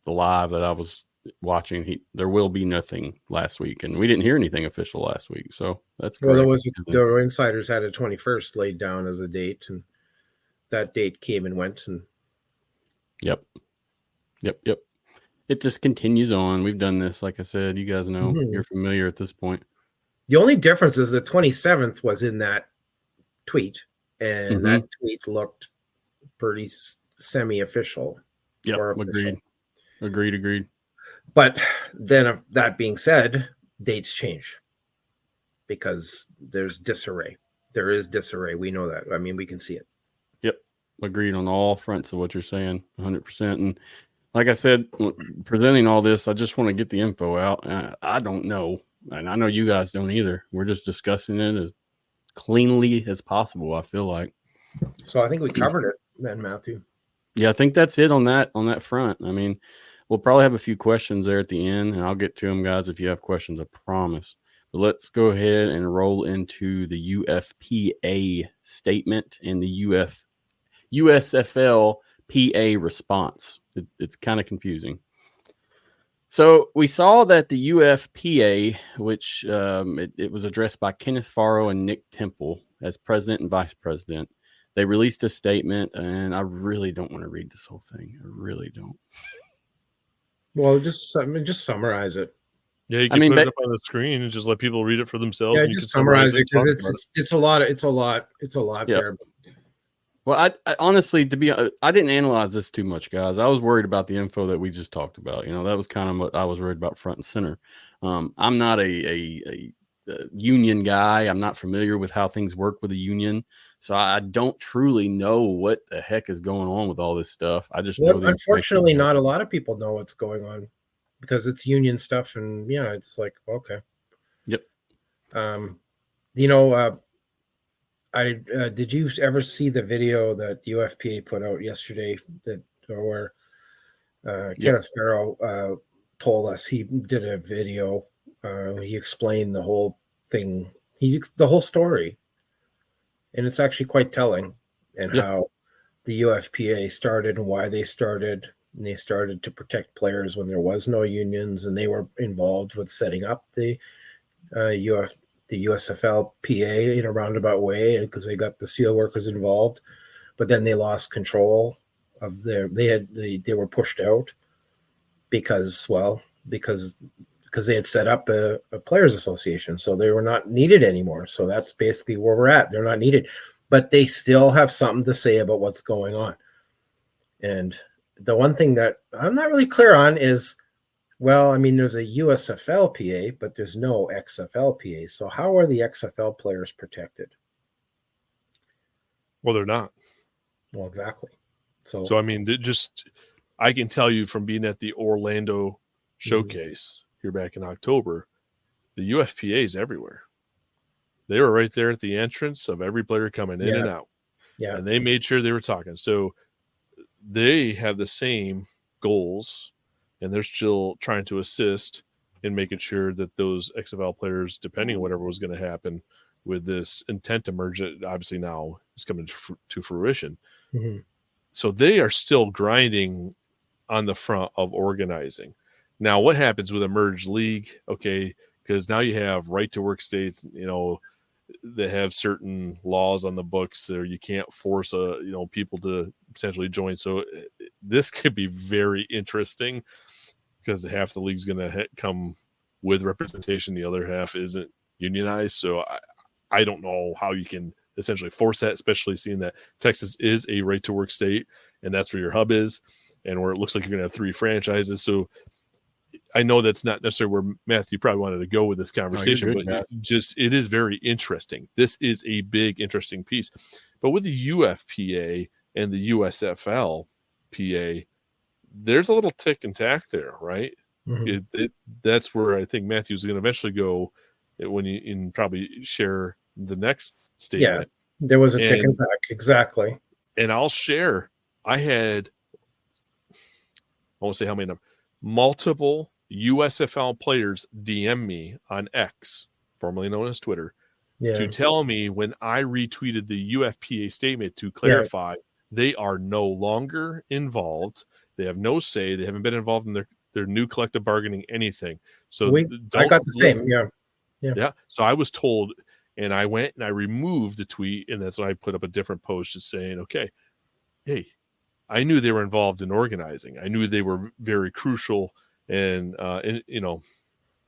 the live that I was watching, there will be nothing last week, and we didn't hear anything official last week, so that's correct. Well, the insiders had a 21st laid down as a date, and that date came and went, and yep. It just continues on. We've done this, like I said. You guys know, You're familiar at this point. The only difference is the 27th was in that tweet, and that tweet looked pretty semi-official. Yeah, agreed. But then, that being said, dates change because there's disarray. There is disarray. We know that. I mean, we can see it. Yep. Agreed on all fronts of what you're saying, 100%. And like I said, presenting all this, I just want to get the info out. I don't know, and I know you guys don't either. We're just discussing it as cleanly as possible, I feel like. So I think we covered it then, Matthew. Yeah, I think that's it on that front. I mean, we'll probably have a few questions there at the end, and I'll get to them, guys, if you have questions, I promise. But let's go ahead and roll into the UFPA statement and the USFLPA response. It's kind of confusing. So we saw that the UFPA, which it was addressed by Kenneth Farrow and Nick Temple as president and vice president, they released a statement, and I really don't want to read this whole thing. I really don't. Well, just summarize it. Yeah, you can put it up on the screen and just let people read it for themselves. Yeah, just summarize it because it's a lot. It's a lot there. Well, I honestly, I didn't analyze this too much, guys. I was worried about the info that we just talked about. That was kind of what I was worried about front and center. I'm not a union guy. I'm not familiar with how things work with a union. So I don't truly know what the heck is going on with all this stuff. I just know the unfortunately, not a lot of people know what's going on because it's union stuff. And yeah, it's like, okay. Yep. Did you ever see the video that UFPA put out yesterday where Kenneth Farrow told us he did a video? He explained the whole thing, the whole story, and it's actually quite telling. And how the UFPA started and why they started, and they started to protect players when there was no unions, and they were involved with setting up the USFLPA in a roundabout way because they got the steel workers involved, but then they lost control of they were pushed out because they had set up a players association, so they were not needed anymore. So that's basically where we're at. They're not needed, but they still have something to say about what's going on. And the one thing that I'm not really clear on is, well, I mean, there's a USFLPA, but there's no XFLPA. So how are the XFL players protected? Well, they're not. Well, exactly. So I mean, I can tell you from being at the Orlando showcase here back in October, the UFPA is everywhere. They were right there at the entrance of every player coming in and out. Yeah. And they made sure they were talking. So they have the same goals, and they're still trying to assist in making sure that those XFL players, depending on whatever was going to happen with this intent to merge, it obviously now is coming to fruition. Mm-hmm. So they are still grinding on the front of organizing. Now, what happens with a merged league? Okay, because now you have right to work states, that have certain laws on the books, or you can't force people to potentially join. So this could be very interesting because half the league's going to come with representation, the other half isn't unionized. So I don't know how you can essentially force that, especially seeing that Texas is a right to work state, and that's where your hub is, and where it looks like you're going to have 3 franchises. So I know that's not necessarily where Matthew probably wanted to go with this conversation, but it is very interesting. This is a big, interesting piece. But with the UFPA and the USFLPA, there's a little tick and tack there, right? Mm-hmm. That's where I think Matthew's going to eventually go when you probably share the next statement. Yeah, there was a tick and tack, exactly. And I'll share. I won't say how many numbers. Multiple USFL players DM me on X, formerly known as Twitter, to tell me when I retweeted the UFPA statement to clarify they are no longer involved. They have no say. They haven't been involved in their new collective bargaining, anything. So I got the same. Yeah. So I was told, and I went and I removed the tweet, and that's when I put up a different post just saying, okay, hey, I knew they were involved in organizing. I knew they were very crucial and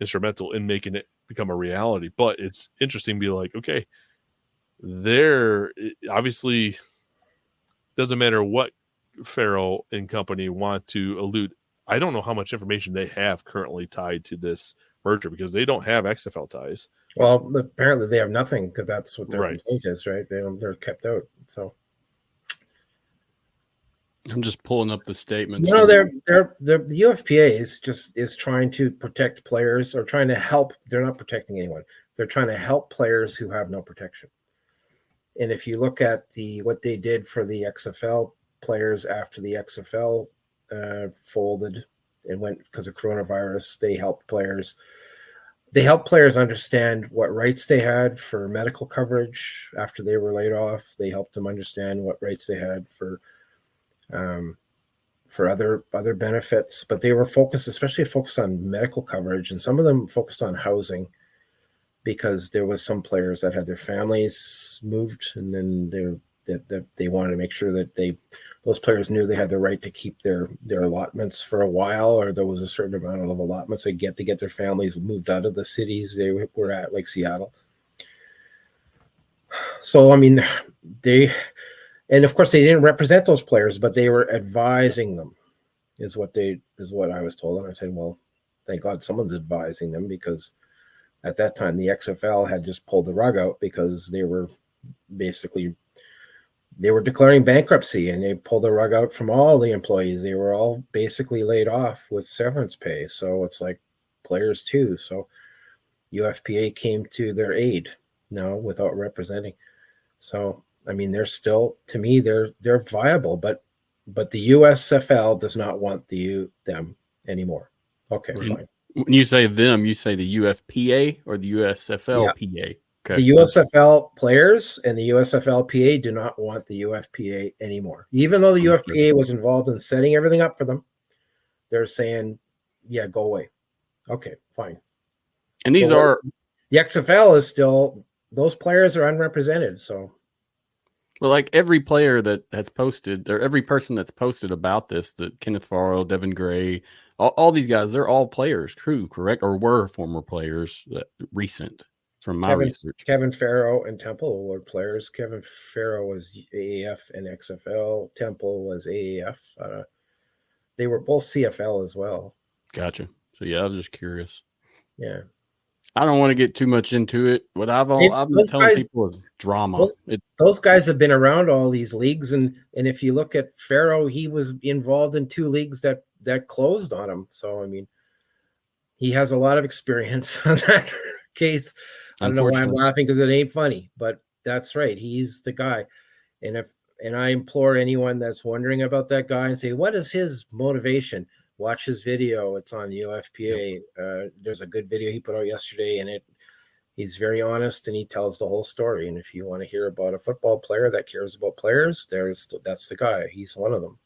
instrumental in making it become a reality. But it's interesting to be like, okay, obviously doesn't matter what Farrow and company want to allude. I don't know how much information they have currently tied to this merger because they don't have XFL ties. Well, apparently they have nothing because that's what their complaint is, right? They're kept out. So I'm just pulling up the statements. The UFPA is trying to protect players or trying to help. They're not protecting anyone. They're trying to help players who have no protection. And if you look at what they did for the XFL players after the XFL folded and went because of coronavirus, they helped players. They helped players understand what rights they had for medical coverage after they were laid off. They helped them understand what rights they had for other benefits, but they were especially focused on medical coverage, and some of them focused on housing because there was some players that had their families moved, and then they wanted to make sure that those players knew they had the right to keep their allotments for a while, or there was a certain amount of allotments they get to get their families moved out of the cities they were at, like Seattle. So I mean, and of course, they didn't represent those players, but they were advising them, is what I was told. And I said, well, thank God someone's advising them because at that time, the XFL had just pulled the rug out because they were declaring bankruptcy, and they pulled the rug out from all the employees. They were all basically laid off with severance pay. So it's like players too. So UFPA came to their aid now without representing. So, I mean, they're still, to me, they're viable, but the USFL does not want them anymore. Okay, fine. When you say them, you say the UFPA or the USFLPA? Yeah. Okay. The USFL players and the USFLPA do not want the UFPA anymore. Even though the UFPA was involved in setting everything up for them, they're saying, yeah, go away. Okay, fine. And these are... The XFL is still... Those players are unrepresented, so... Well, like every player that has posted, or every person that's posted about this, that Kenneth Farrell, Devin Gray, all these guys, they're all players, true, correct? Or were former players, recent, from my research. Kevin Farrell and Temple were players. Kevin Farrell was AAF and XFL. Temple was AAF. They were both CFL as well. Gotcha. So, yeah, I was just curious. Yeah. I don't want to get too much into it. What I've been telling people is drama. Those guys have been around all these leagues, and if you look at Farrell, he was involved in 2 leagues that closed on him. So I mean, he has a lot of experience on that case. I don't know why I'm laughing, because it ain't funny, but that's right. He's the guy. And I implore anyone that's wondering about that guy and say, what is his motivation? Watch his video. It's on UFPA. There's a good video he put out yesterday, and he's very honest, and he tells the whole story. And if you want to hear about a football player that cares about players, that's the guy. He's one of them.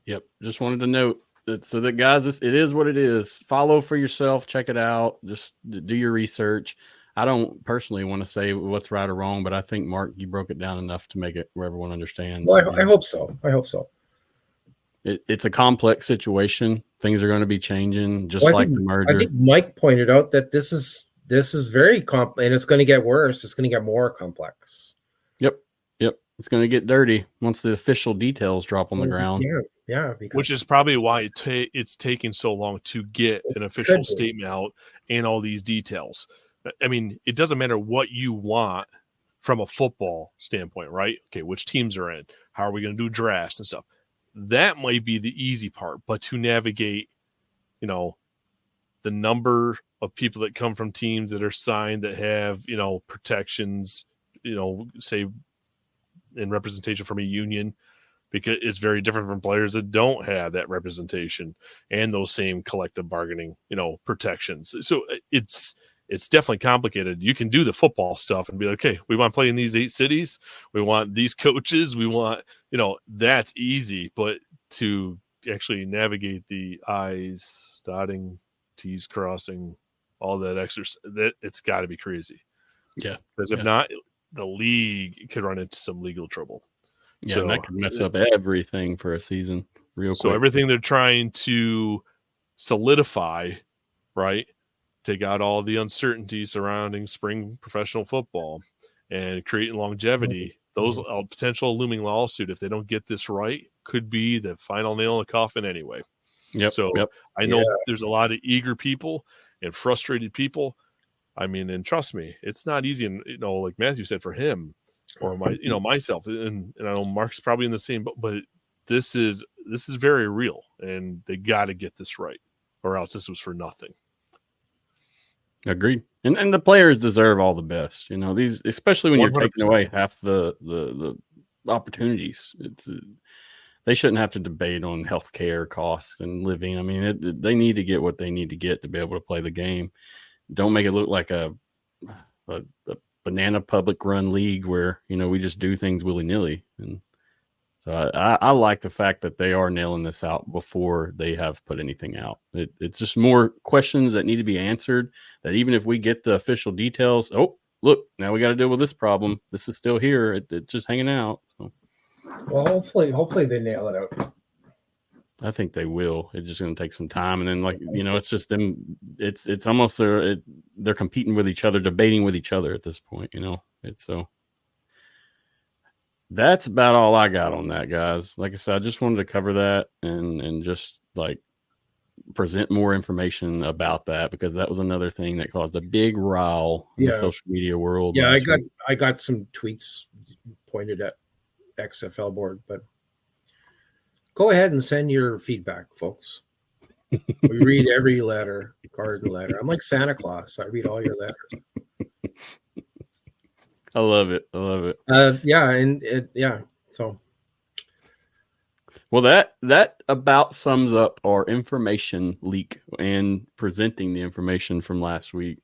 Yep. Just wanted to note that, so that, guys, it is what it is. Follow for yourself. Check it out. Just do your research. I don't personally want to say what's right or wrong, but I think, Mark, you broke it down enough to make it where everyone understands. Well, I hope so. It's a complex situation. Things are going to be changing, just like the merger. I think Mike pointed out that this is very complex, and it's going to get worse. It's going to get more complex. Yep. It's going to get dirty once the official details drop on the ground. Yeah. Which is probably why it's taking so long to get an official statement out and all these details. I mean, it doesn't matter what you want from a football standpoint, right? Okay, which teams are in? How are we going to do drafts and stuff? That might be the easy part, but to navigate, the number of people that come from teams that are signed that have, protections, say in representation from a union, because it's very different from players that don't have that representation and those same collective bargaining, protections. So it's definitely complicated. You can do the football stuff and be like, okay, we want to play in these 8 cities. We want these coaches. We want, that's easy. But to actually navigate the I's dotting, T's crossing, all that extra, that it's got to be crazy. Yeah. Because if not, the league could run into some legal trouble. Yeah, so, and that could mess up everything for a season real quick. So everything they're trying to solidify, right? Take out all the uncertainty surrounding spring professional football and creating longevity. Those potential looming lawsuit, if they don't get this right, could be the final nail in the coffin anyway. I know there's a lot of eager people and frustrated people. I mean, and trust me, it's not easy. And, like Matthew said, for him or myself, and I know Mark's probably in the same boat, but this is very real, and they got to get this right, or else this was for nothing. Agreed. And the players deserve all the best. These, especially when 100%. You're taking away half the opportunities. They shouldn't have to debate on healthcare costs and living. I mean, they need to get what they need to get to be able to play the game. Don't make it look like a banana public run league where, we just do things willy-nilly. And so I like the fact that they are nailing this out before they have put anything out. It's just more questions that need to be answered, that even if we get the official details, oh, look, now we got to deal with this problem. This is still here. It's just hanging out. So, well, hopefully they nail it out. I think they will. It's just going to take some time. And then, it's just them. It's almost they're competing with each other, debating with each other at this point. It's so. That's about all I got on that, guys. Like I said, I just wanted to cover that and just present more information about that, because that was another thing that caused a big row in the social media world. Yeah, I got some tweets pointed at XFL board, but go ahead and send your feedback, folks. We read every letter, garden letter. I'm like Santa Claus. I read all your letters. I love it. I love it. So, well, that about sums up our information leak and presenting the information from last week.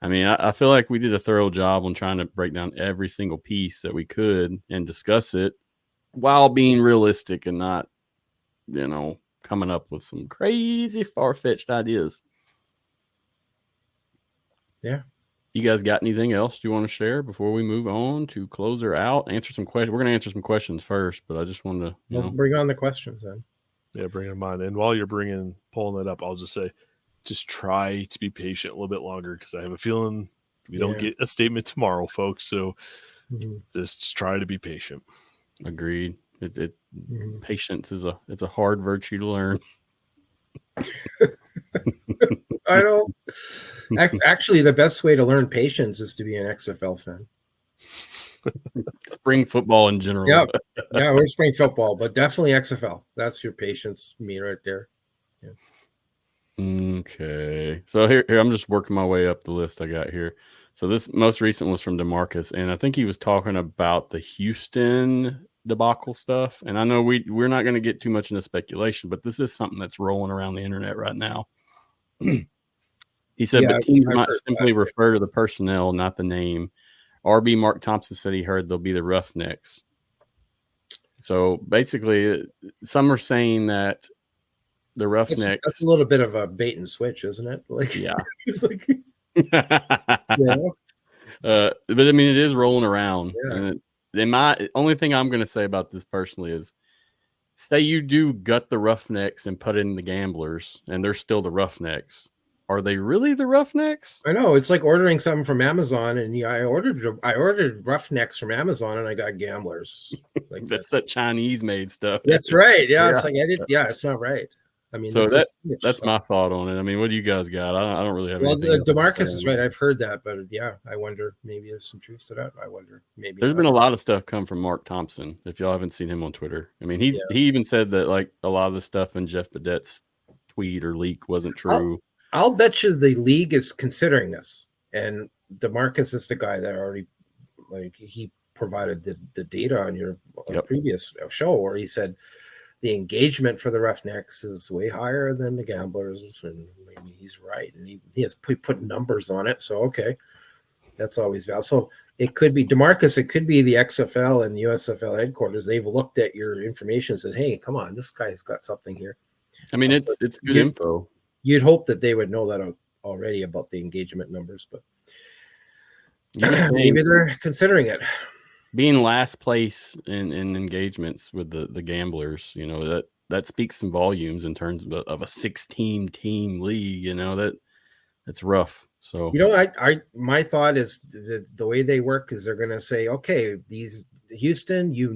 I mean, I feel like we did a thorough job on trying to break down every single piece that we could and discuss it while being realistic and not, coming up with some crazy far-fetched ideas. Yeah. You guys got anything else you want to share before we move on to close her out? Answer some questions. We're going to answer some questions first, but I just wanted to, bring on the questions then. Yeah, bring them on. And while you're pulling that up, I'll just say, just try to be patient a little bit longer, because I have a feeling we don't get a statement tomorrow, folks. So just try to be patient. Agreed. Patience is a hard virtue to learn. I know. Actually, the best way to learn patience is to be an XFL fan. Spring football in general. Yeah, we're spring football, but definitely XFL. That's your patience me right there. Yeah. Okay. So here I'm just working my way up the list I got here. So this most recent was from DeMarcus, and I think he was talking about the Houston debacle stuff. And I know we're not going to get too much into speculation, but this is something that's rolling around the internet right now. He said, but teams might simply refer to the personnel, not the name. RB Mark Thompson said he heard they'll be the Roughnecks. So basically, some are saying that the Roughnecks. That's a little bit of a bait and switch, isn't it? Like, yeah. It's like, but I mean, it is rolling around. Yeah. And only thing I'm going to say about this personally is, say you do gut the Roughnecks and put in the Gamblers, and they're still the Roughnecks. Are they really the Roughnecks? I know, it's like ordering something from Amazon, and I ordered Roughnecks from Amazon, and I got Gamblers. Like that's that Chinese made stuff. That's right. Yeah, it's like it's not right. I mean, so that's my thought on it. I mean, what do you guys got? I don't really have. Well, DeMarcus is right. I've heard that, but I wonder, maybe there's some truth to that. I wonder, maybe there's been a lot of stuff come from Mark Thompson. If y'all haven't seen him on Twitter, I mean, he even said that like a lot of the stuff in Jeff Badette's tweet or leak wasn't true. I'll bet you the league is considering this, and DeMarcus is the guy that already, like, he provided the data on your previous show where he said the engagement for the Roughnecks is way higher than the Gamblers, and maybe he's right, and he has put numbers on it. So okay, that's always valid. So it could be DeMarcus, it could be the XFL and USFL headquarters. They've looked at your information and said, "Hey, come on, this guy's got something here." I mean, it's good info. You'd hope that they would know that already about the engagement numbers, but maybe they're considering it. Being last place in engagements with the Gamblers, that speaks some volumes in terms of a 16-team league. That's rough. So my thought is the way they work is they're going to say, okay, these Houston, you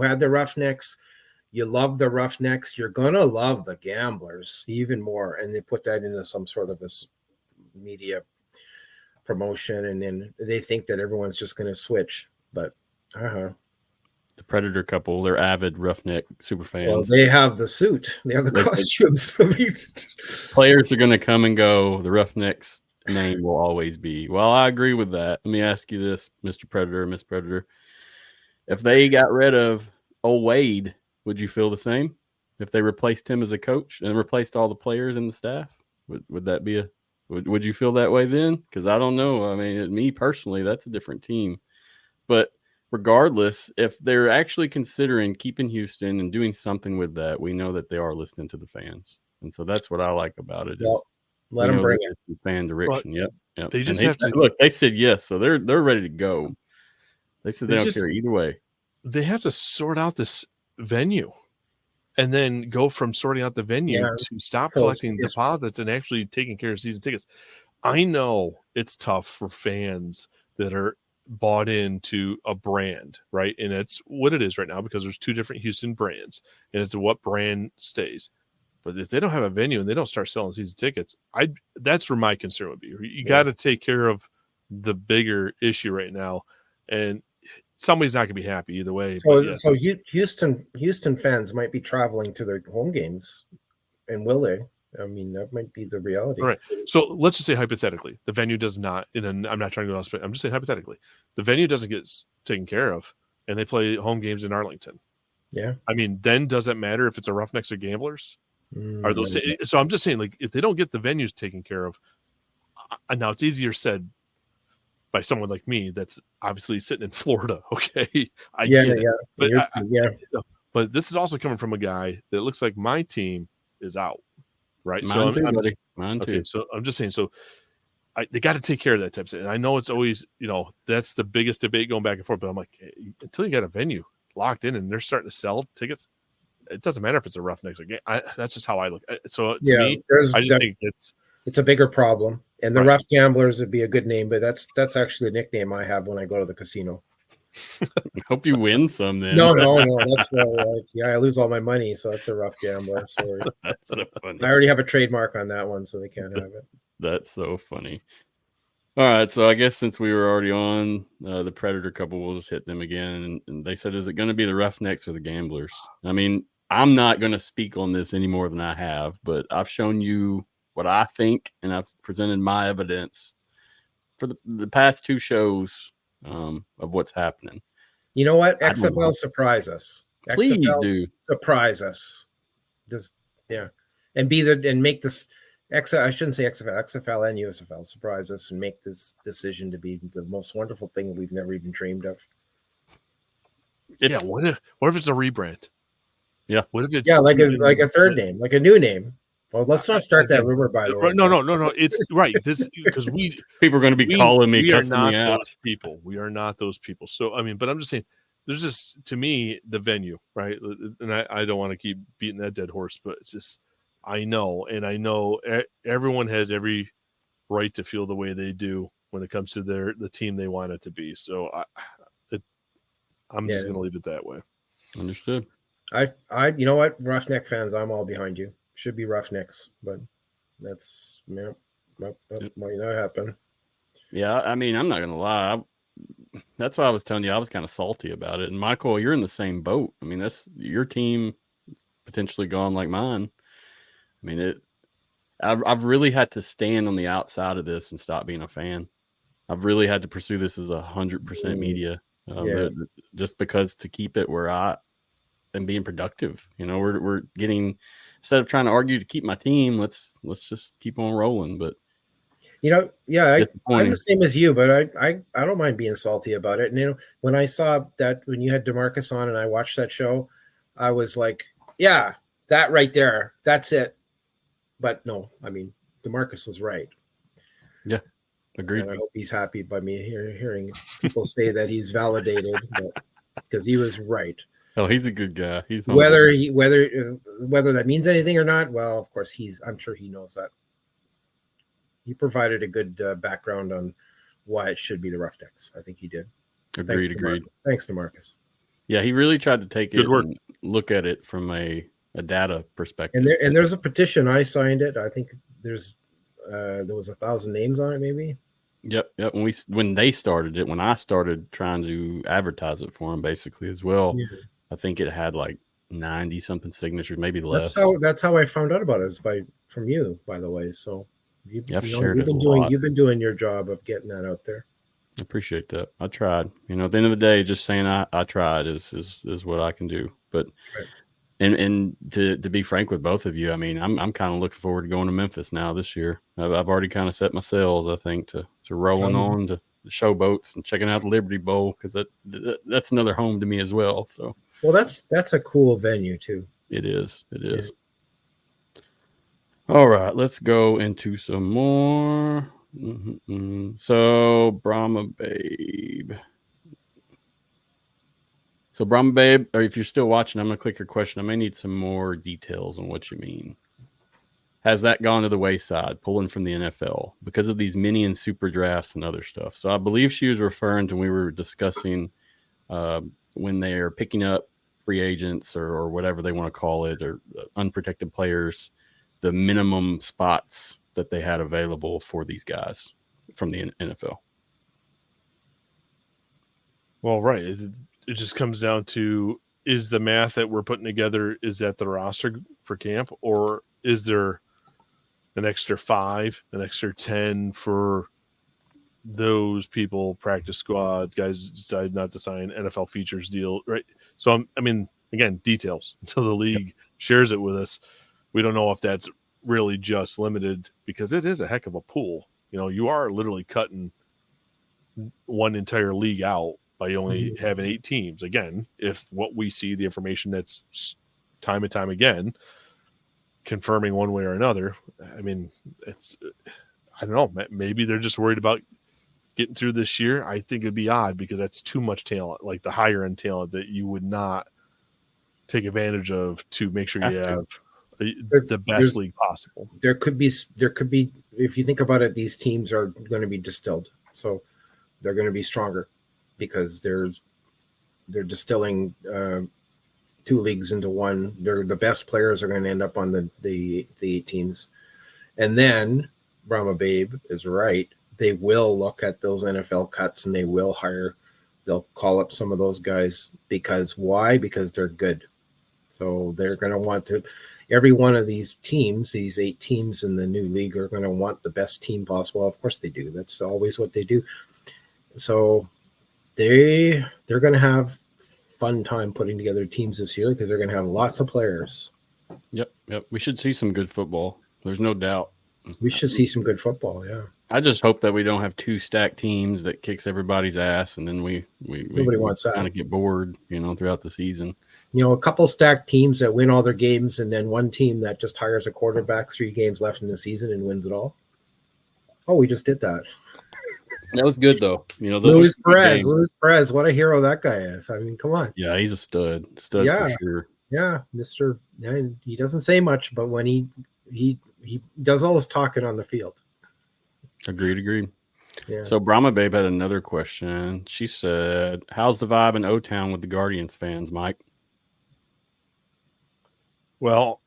had the Roughnecks. You love the Roughnecks, you're going to love the Gamblers even more. And they put that into some sort of this media promotion, and then they think that everyone's just going to switch. But the Predator couple, they're avid Roughneck super fans. Well, they have the suit. They have the costumes. Players are going to come and go. The Roughnecks name will always be. Well, I agree with that. Let me ask you this, Mr. Predator, Miss Predator. If they got rid of old Wade, would you feel the same if they replaced him as a coach and replaced all the players and the staff? Would that be would you feel that way then? Because I don't know. I mean, me personally, that's a different team. But regardless, if they're actually considering keeping Houston and doing something with that, we know that they are listening to the fans. And so that's what I like about it. Let them bring it. Fan direction. Yep. They just have to look. They said yes, so they're ready to go. They said they don't care either way. They have to sort out this venue, and then go from sorting out the venue to stop collecting deposits and actually taking care of season tickets. I know it's tough for fans that are bought into a brand, right? And it's what it is right now, because there's two different Houston brands, and it's what brand stays. But if they don't have a venue and they don't start selling season tickets, that's where my concern would be. You got to take care of the bigger issue right now, and somebody's not going to be happy either way. So Houston fans might be traveling to their home games, and will they? I mean, that might be the reality. All right. So let's just say hypothetically, the venue does not. I'm not trying to go off, but I'm just saying hypothetically, the venue doesn't get taken care of, and they play home games in Arlington. Yeah. I mean, then does it matter if it's a Roughnecks or Gamblers? Are those? So I'm just saying, like, if they don't get the venues taken care of, now it's easier said by someone like me that's obviously sitting in Florida. Okay, I get it. But this is also coming from a guy that looks like my team is out, right? Mine too, buddy. Mine okay, too. so I'm just saying, so they got to take care of that type of thing. And I know it's always, that's the biggest debate going back and forth. But I'm like, hey, until you got a venue locked in and they're starting to sell tickets, it doesn't matter if it's a Roughnecks or game. That's just how I look. So to me, I just think it's a bigger problem. And the Rough Gamblers would be a good name, but that's actually a nickname I have when I go to the casino. I hope you win some then. No. That's I lose all my money, so that's a Rough Gambler. Sorry. That's so funny. I already have a trademark on that one, so they can't have it. That's so funny. All right, so I guess since we were already on the Predator couple, we'll just hit them again. And they said, is it going to be the Roughnecks or the Gamblers? I mean, I'm not going to speak on this any more than I have, but I've shown you what I think, and I've presented my evidence for the past two shows of what's happening. You know what? XFL surprise us. Please XFL do surprise us. Just and make this I shouldn't say XFL and USFL surprise us and make this decision to be the most wonderful thing we've never even dreamed of. What if it's a rebrand? Yeah. What if it's like a third name, like a new name? Well, let's not start that rumor, by the way. No. It's right. This because people are going to be calling me. We are not out. those people. We are not those people. So I mean, but I'm just saying, there's just, to me, the venue, right? And I don't want to keep beating that dead horse, but it's just I know everyone has every right to feel the way they do when it comes to the team they want it to be. So I'm just going to leave it that way. Understood. You know what, Roughneck fans, I'm all behind you. Should be Roughnecks, but that's might not happen. Yeah, I mean, I'm not gonna lie. That's why I was telling you I was kind of salty about it. And Michael, you're in the same boat. I mean, that's your team potentially gone like mine. I mean, I've really had to stand on the outside of this and stop being a fan. I've really had to pursue this as 100% media, just because to keep it where I am being productive. We're getting. Instead of trying to argue to keep my team, let's just keep on rolling. But I'm the same as you, but I don't mind being salty about it. And when I saw that when you had DeMarcus on and I watched that show, I was like, yeah, that right there, that's it. But no, I mean, DeMarcus was right. Yeah, agreed. And I hope he's happy by me hearing people say that he's validated, because he was right. Oh, he's a good guy. He's whether that means anything or not. Well, of course, I'm sure he knows that. He provided a good background on why it should be the Roughnecks. I think he did. Agreed. Thanks to Marcus. Yeah, he really tried to take it and look at it from a data perspective. And there's a petition. I signed it. I think there was 1,000 names on it, maybe. Yep. When they started it, when I started trying to advertise it for them, basically as well. Yeah. I think it had like 90 something signatures, maybe less. That's how I found out about it. From you, by the way. So you've been doing your job of getting that out there. I appreciate that. I tried. At the end of the day, just saying I tried is what I can do. But and to be frank with both of you, I mean, I'm kind of looking forward to going to Memphis now this year. I've already kind of set my sails, I think, to rolling on to the showboats and checking out the Liberty Bowl, because that's another home to me as well. So. Well, that's a cool venue too. It is. Yeah. All right, let's go into some more. So Brahma Babe. Or if you're still watching, I'm going to click your question. I may need some more details on what you mean. Has that gone to the wayside, pulling from the NFL because of these mini and super drafts and other stuff? So I believe she was referring to when we were discussing when they are picking up free agents or whatever they want to call it, or unprotected players, the minimum spots that they had available for these guys from the NFL. Well, right. It just comes down to, is the math that we're putting together, is that the roster for camp, or is there an extra 5, an extra 10 for those people, practice squad, guys decide not to sign NFL features deal, right? So, I mean, again, details until the league shares it with us. We don't know if that's really just limited, because it is a heck of a pool. You know, you are literally cutting one entire league out by only having 8 teams. Again, if what we see, the information that's time and time again confirming one way or another, I mean, it's, I don't know, maybe they're just worried about getting through this year. I think it'd be odd, because that's too much talent, like the higher end talent that you would not take advantage of to make sure you have the best league possible. There could be, if you think about it, these teams are going to be distilled. So they're going to be stronger because they're distilling 2 leagues into one. The best players are going to end up on the 8 teams. And then Brahma Babe is right. They will look at those NFL cuts and they will they'll call up some of those guys. Because why? Because they're good. So they're going to want to, every one of these teams, these 8 teams in the new league, are going to want the best team possible. Of course they do. That's always what they do. So they're going to have fun time putting together teams this year, because they're going to have lots of players. Yep. We should see some good football. There's no doubt. We should see some good football, yeah. I just hope that we don't have 2 stacked teams that kicks everybody's ass, and then nobody wants that. Kind of get bored, throughout the season. A couple stacked teams that win all their games, and then one team that just hires a quarterback 3 games left in the season and wins it all. Oh, we just did that. That was good, though. Luis Perez, what a hero that guy is. I mean, come on. Yeah, he's a stud for sure. Yeah, he doesn't say much, but when he does all his talking on the field. Agreed. Yeah. So Brahma Babe had another question. She said, how's the vibe in O-Town with the Guardians fans, Mike? Well,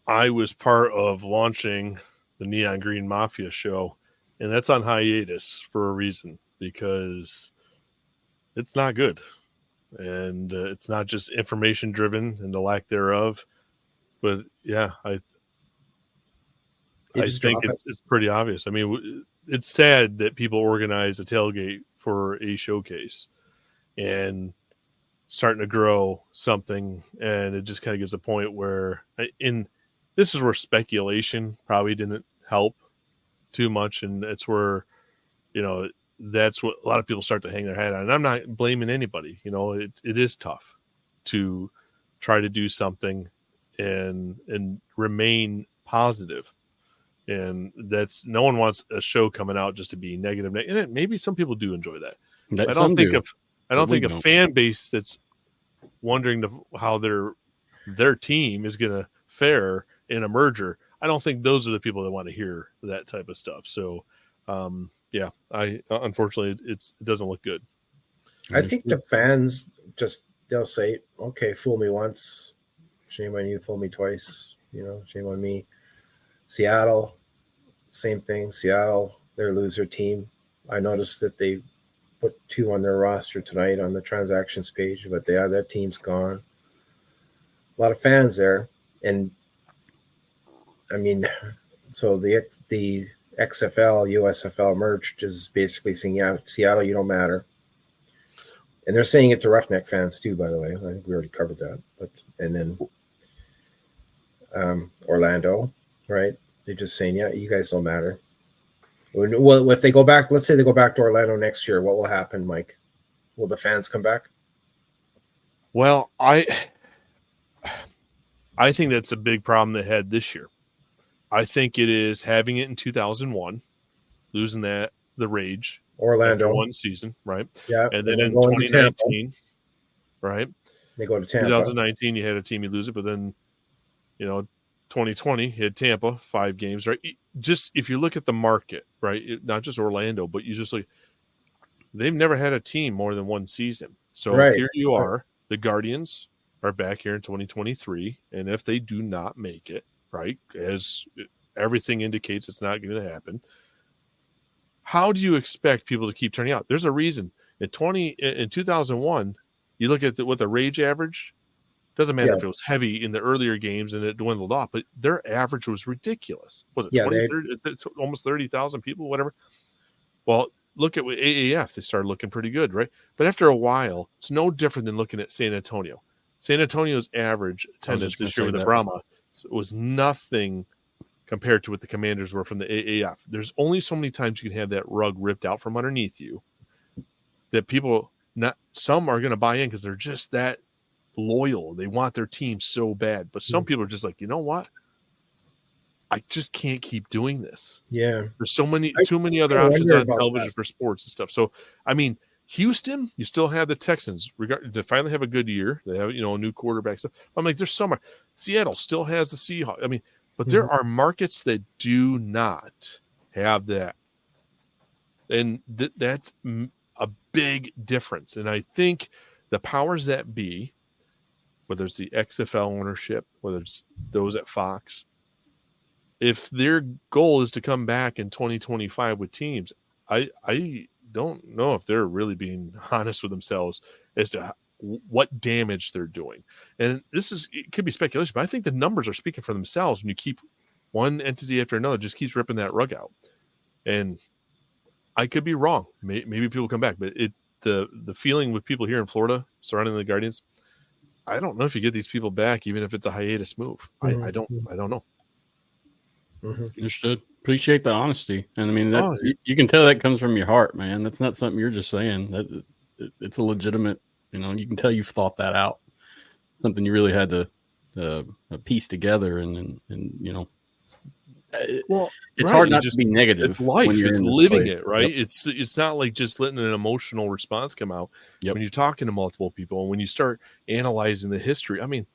I was part of launching the Neon Green Mafia show, and that's on hiatus for a reason, because it's not good. And it's not just information driven and the lack thereof, but yeah, I think it's pretty obvious. I mean, it's sad that people organize a tailgate for a showcase and starting to grow something, and it just kind of gets a point where, this is where speculation probably didn't help too much, and it's where, that's what a lot of people start to hang their hat on. And I'm not blaming anybody. It is tough to try to do something and remain positive. And that's, no one wants a show coming out just to be negative. And maybe some people do enjoy that. I don't think a fan base that's wondering how their team is going to fare in a merger, I don't think those are the people that want to hear that type of stuff. So, unfortunately, it doesn't look good. I think the fans they'll say, okay, fool me once, shame on you, fool me twice, shame on me. Seattle, same thing. Seattle, their loser team. I noticed that they put 2 on their roster tonight on the transactions page, but that team's gone. A lot of fans there. And I mean, so the XFL-USFL merged is basically saying, yeah, Seattle, you don't matter. And they're saying it to Roughneck fans too, by the way. I think we already covered that. And then Orlando, right? They're just saying, yeah, you guys don't matter. Well, if they go back, let's say they go back to Orlando next year, what will happen, Mike? Will the fans come back? Well, I think that's a big problem they had this year. I think it is having it in 2001, losing the rage. Orlando. One season, right? Yeah. And then in 2019, right? They go to Tampa. 2019, you had a team, you lose it, but then, 2020, you had Tampa, 5 games, right? Just if you look at the market, right? Not just Orlando, but you just they've never had a team more than one season. So here you are, the Guardians, are back here in 2023. And if they do not make it, right, as everything indicates it's not going to happen, how do you expect people to keep turning out? There's a reason. In 2001, you look at what the Rage average, doesn't matter if it was heavy in the earlier games and it dwindled off, but their average was ridiculous. Was it 20, 30, almost 30,000 people, whatever? Well, look at AAF. They started looking pretty good, right? But after a while, it's no different than looking at San Antonio. San Antonio's average attendance this year with the Brahma was nothing compared to what the Commanders were from the AAF. There's only so many times you can have that rug ripped out from underneath you that people, some are going to buy in because they're just that loyal. They want their team so bad. But some people are just like, you know what? I just can't keep doing this. Yeah. There's too many other options on television for sports and stuff. So, I mean, Houston, you still have the Texans. They finally have a good year. They have, a new quarterback stuff. I'm like, there's some. Seattle still has the Seahawks. I mean, but there are markets that do not have that. And that's a big difference. And I think the powers that be, whether it's the XFL ownership, whether it's those at Fox, if their goal is to come back in 2025 with teams, I don't know if they're really being honest with themselves as to what damage they're doing. And it could be speculation, but I think the numbers are speaking for themselves when you keep one entity after another just keeps ripping that rug out. And I could be wrong. Maybe people come back, but the feeling with people here in Florida surrounding the Guardians, I don't know if you get these people back, even if it's a hiatus move. I don't know. Understood. Appreciate the honesty. And I mean, you can tell that comes from your heart, man. That's not something you're just saying. That it's a legitimate, you can tell you've thought that out. Something you really had to piece together and it's hard not to be negative. It's life. It's living it, right? Yep. It's not like just letting an emotional response come out when you're talking to multiple people and when you start analyzing the history. I mean,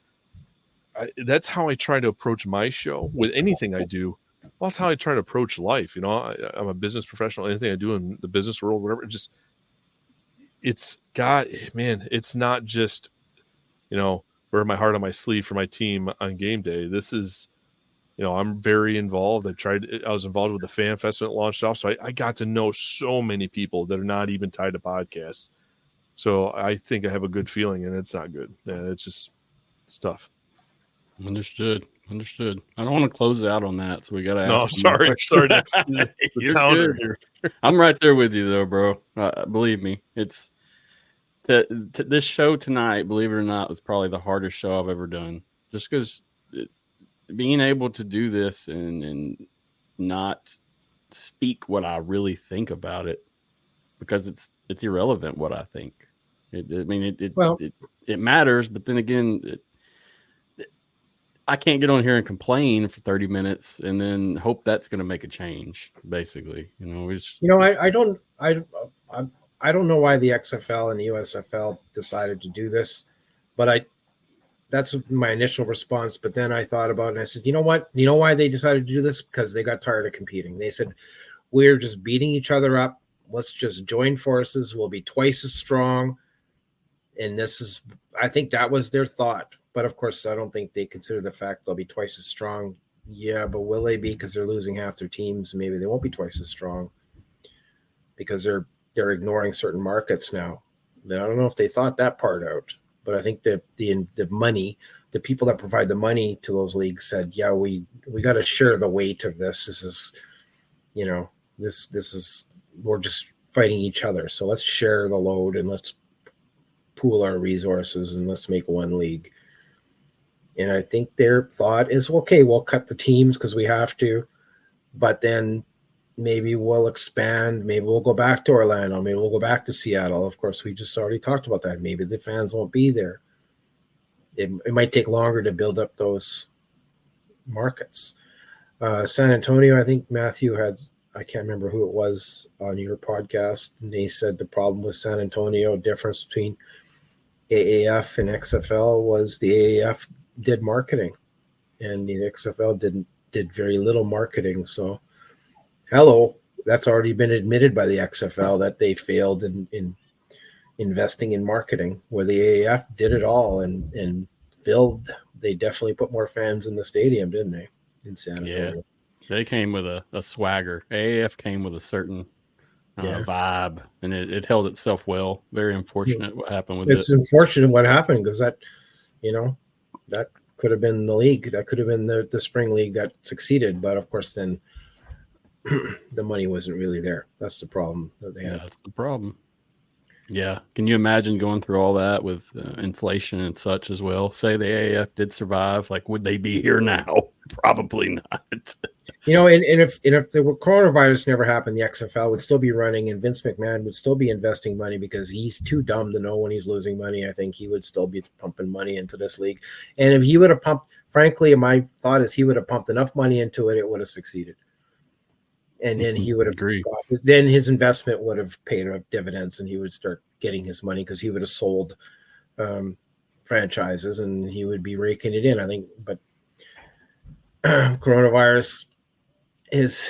that's how I try to approach my show with anything I do. Well, that's how I try to approach life. I'm a business professional. Anything I do in the business world, whatever, it's not just, wear my heart on my sleeve for my team on game day. This is, I'm very involved. I was involved with the Fan Fest when it launched off. So I got to know so many people that are not even tied to podcasts. So I think I have a good feeling, and it's not good. Yeah, it's tough. Understood. I don't want to close out on that, so we got to ask. No, sorry. You're good. Here. I'm right there with you, though, bro. Believe me, it's this show tonight. Believe it or not, was probably the hardest show I've ever done. Just because being able to do this and not speak what I really think about it, because it's irrelevant what I think. It matters, but then again. I can't get on here and complain for 30 minutes and then hope that's going to make a change. Basically, I don't know why the XFL and the USFL decided to do this, but that's my initial response. But then I thought about it and I said, you know what? You know why they decided to do this? Because they got tired of competing. They said, we're just beating each other up. Let's just join forces. We'll be twice as strong. And I think that was their thought. But of course, I don't think they consider the fact they'll be twice as strong. Yeah, but will they be? Because they're losing half their teams. Maybe they won't be twice as strong because they're ignoring certain markets now. I don't know if they thought that part out. But I think that the money, the people that provide the money to those leagues said, yeah, we got to share the weight of this. This is, we're just fighting each other. So let's share the load and let's pool our resources and let's make one league. And I think their thought is, okay, we'll cut the teams because we have to, but then maybe we'll expand. Maybe we'll go back to Orlando. Maybe we'll go back to Seattle. Of course, we just already talked about that. Maybe the fans won't be there. It might take longer to build up those markets. San Antonio, I think Matthew I can't remember who it was on your podcast, and they said the problem with San Antonio, difference between AAF and XFL was the AAF did marketing and the XFL did very little marketing. So that's already been admitted by the XFL that they failed in investing in marketing, where the AAF did it all and filled. They definitely put more fans in the stadium, didn't they? In San Antonio. Yeah, they came with a swagger. AAF came with a certain vibe, and it held itself well. Very unfortunate what happened with it. It's unfortunate what happened because that, that could have been the league. That could have been the spring league that succeeded. But of course, then the money wasn't really there. That's the problem that they had. That's the problem. Yeah. Can you imagine going through all that with inflation and such as well? Say the AAF did survive, like, would they be here now? Probably not. And if the coronavirus never happened, the XFL would still be running, and Vince McMahon would still be investing money because he's too dumb to know when he's losing money. I think he would still be pumping money into this league. And if he would have pumped, frankly, my thought is he would have pumped enough money into it, it would have succeeded. And then he would have then his investment would have paid off dividends, and he would start getting his money because he would have sold franchises and he would be raking it in, I think. But coronavirus, his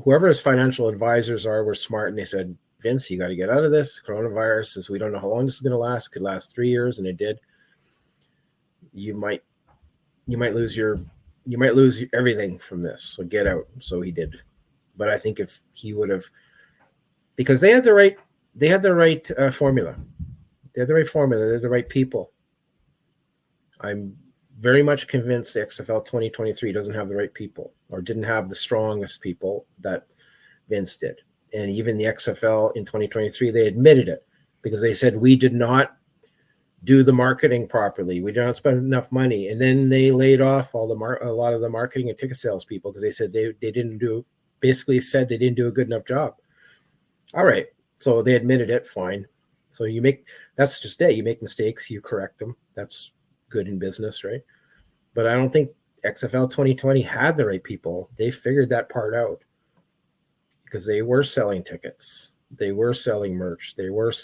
whoever his financial advisors were smart, and they said, Vince, you got to get out of this. Coronavirus is, we don't know how long this is going to last. It could last 3 years, and it did. You might lose everything from this. So get out. So he did. But I think if he would have, because they had the right formula. They had the right formula. They're the right people. I'm very much convinced the XFL 2023 doesn't have the right people, or didn't have the strongest people that Vince did. And even the XFL in 2023, they admitted it because they said, we did not do the marketing properly. We did not spend enough money. And then they laid off a lot of the marketing and ticket sales people because they said they didn't do a good enough job. All right. So they admitted it. Fine. So that's just it. You make mistakes, you correct them. That's good in business, right? But I don't think XFL 2020 had the right people. They figured that part out because they were selling tickets. They were selling merch. They weren't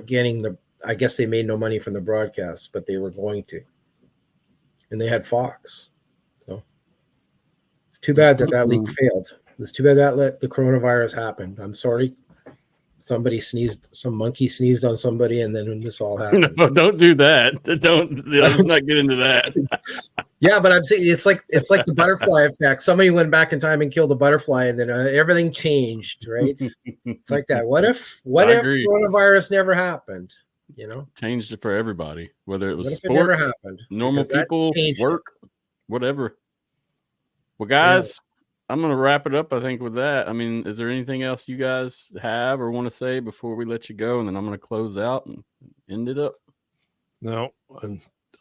getting I guess they made no money from the broadcast, but they were going to. And they had Fox. So it's too bad that league failed. It's too bad that the coronavirus happened. I'm sorry. Some monkey sneezed on somebody, and then this all happened. No, don't do that. Let's not get into that. Yeah, but I'm saying it's like the butterfly effect. Somebody went back in time and killed a butterfly, and then everything changed, right? It's like that. What if coronavirus never happened? Changed it for everybody, whether it was sports, it never happened? Normal people, work, whatever. Well, guys, I'm going to wrap it up, I think, with that. I mean, is there anything else you guys have or want to say before we let you go? And then I'm going to close out and end it up. No,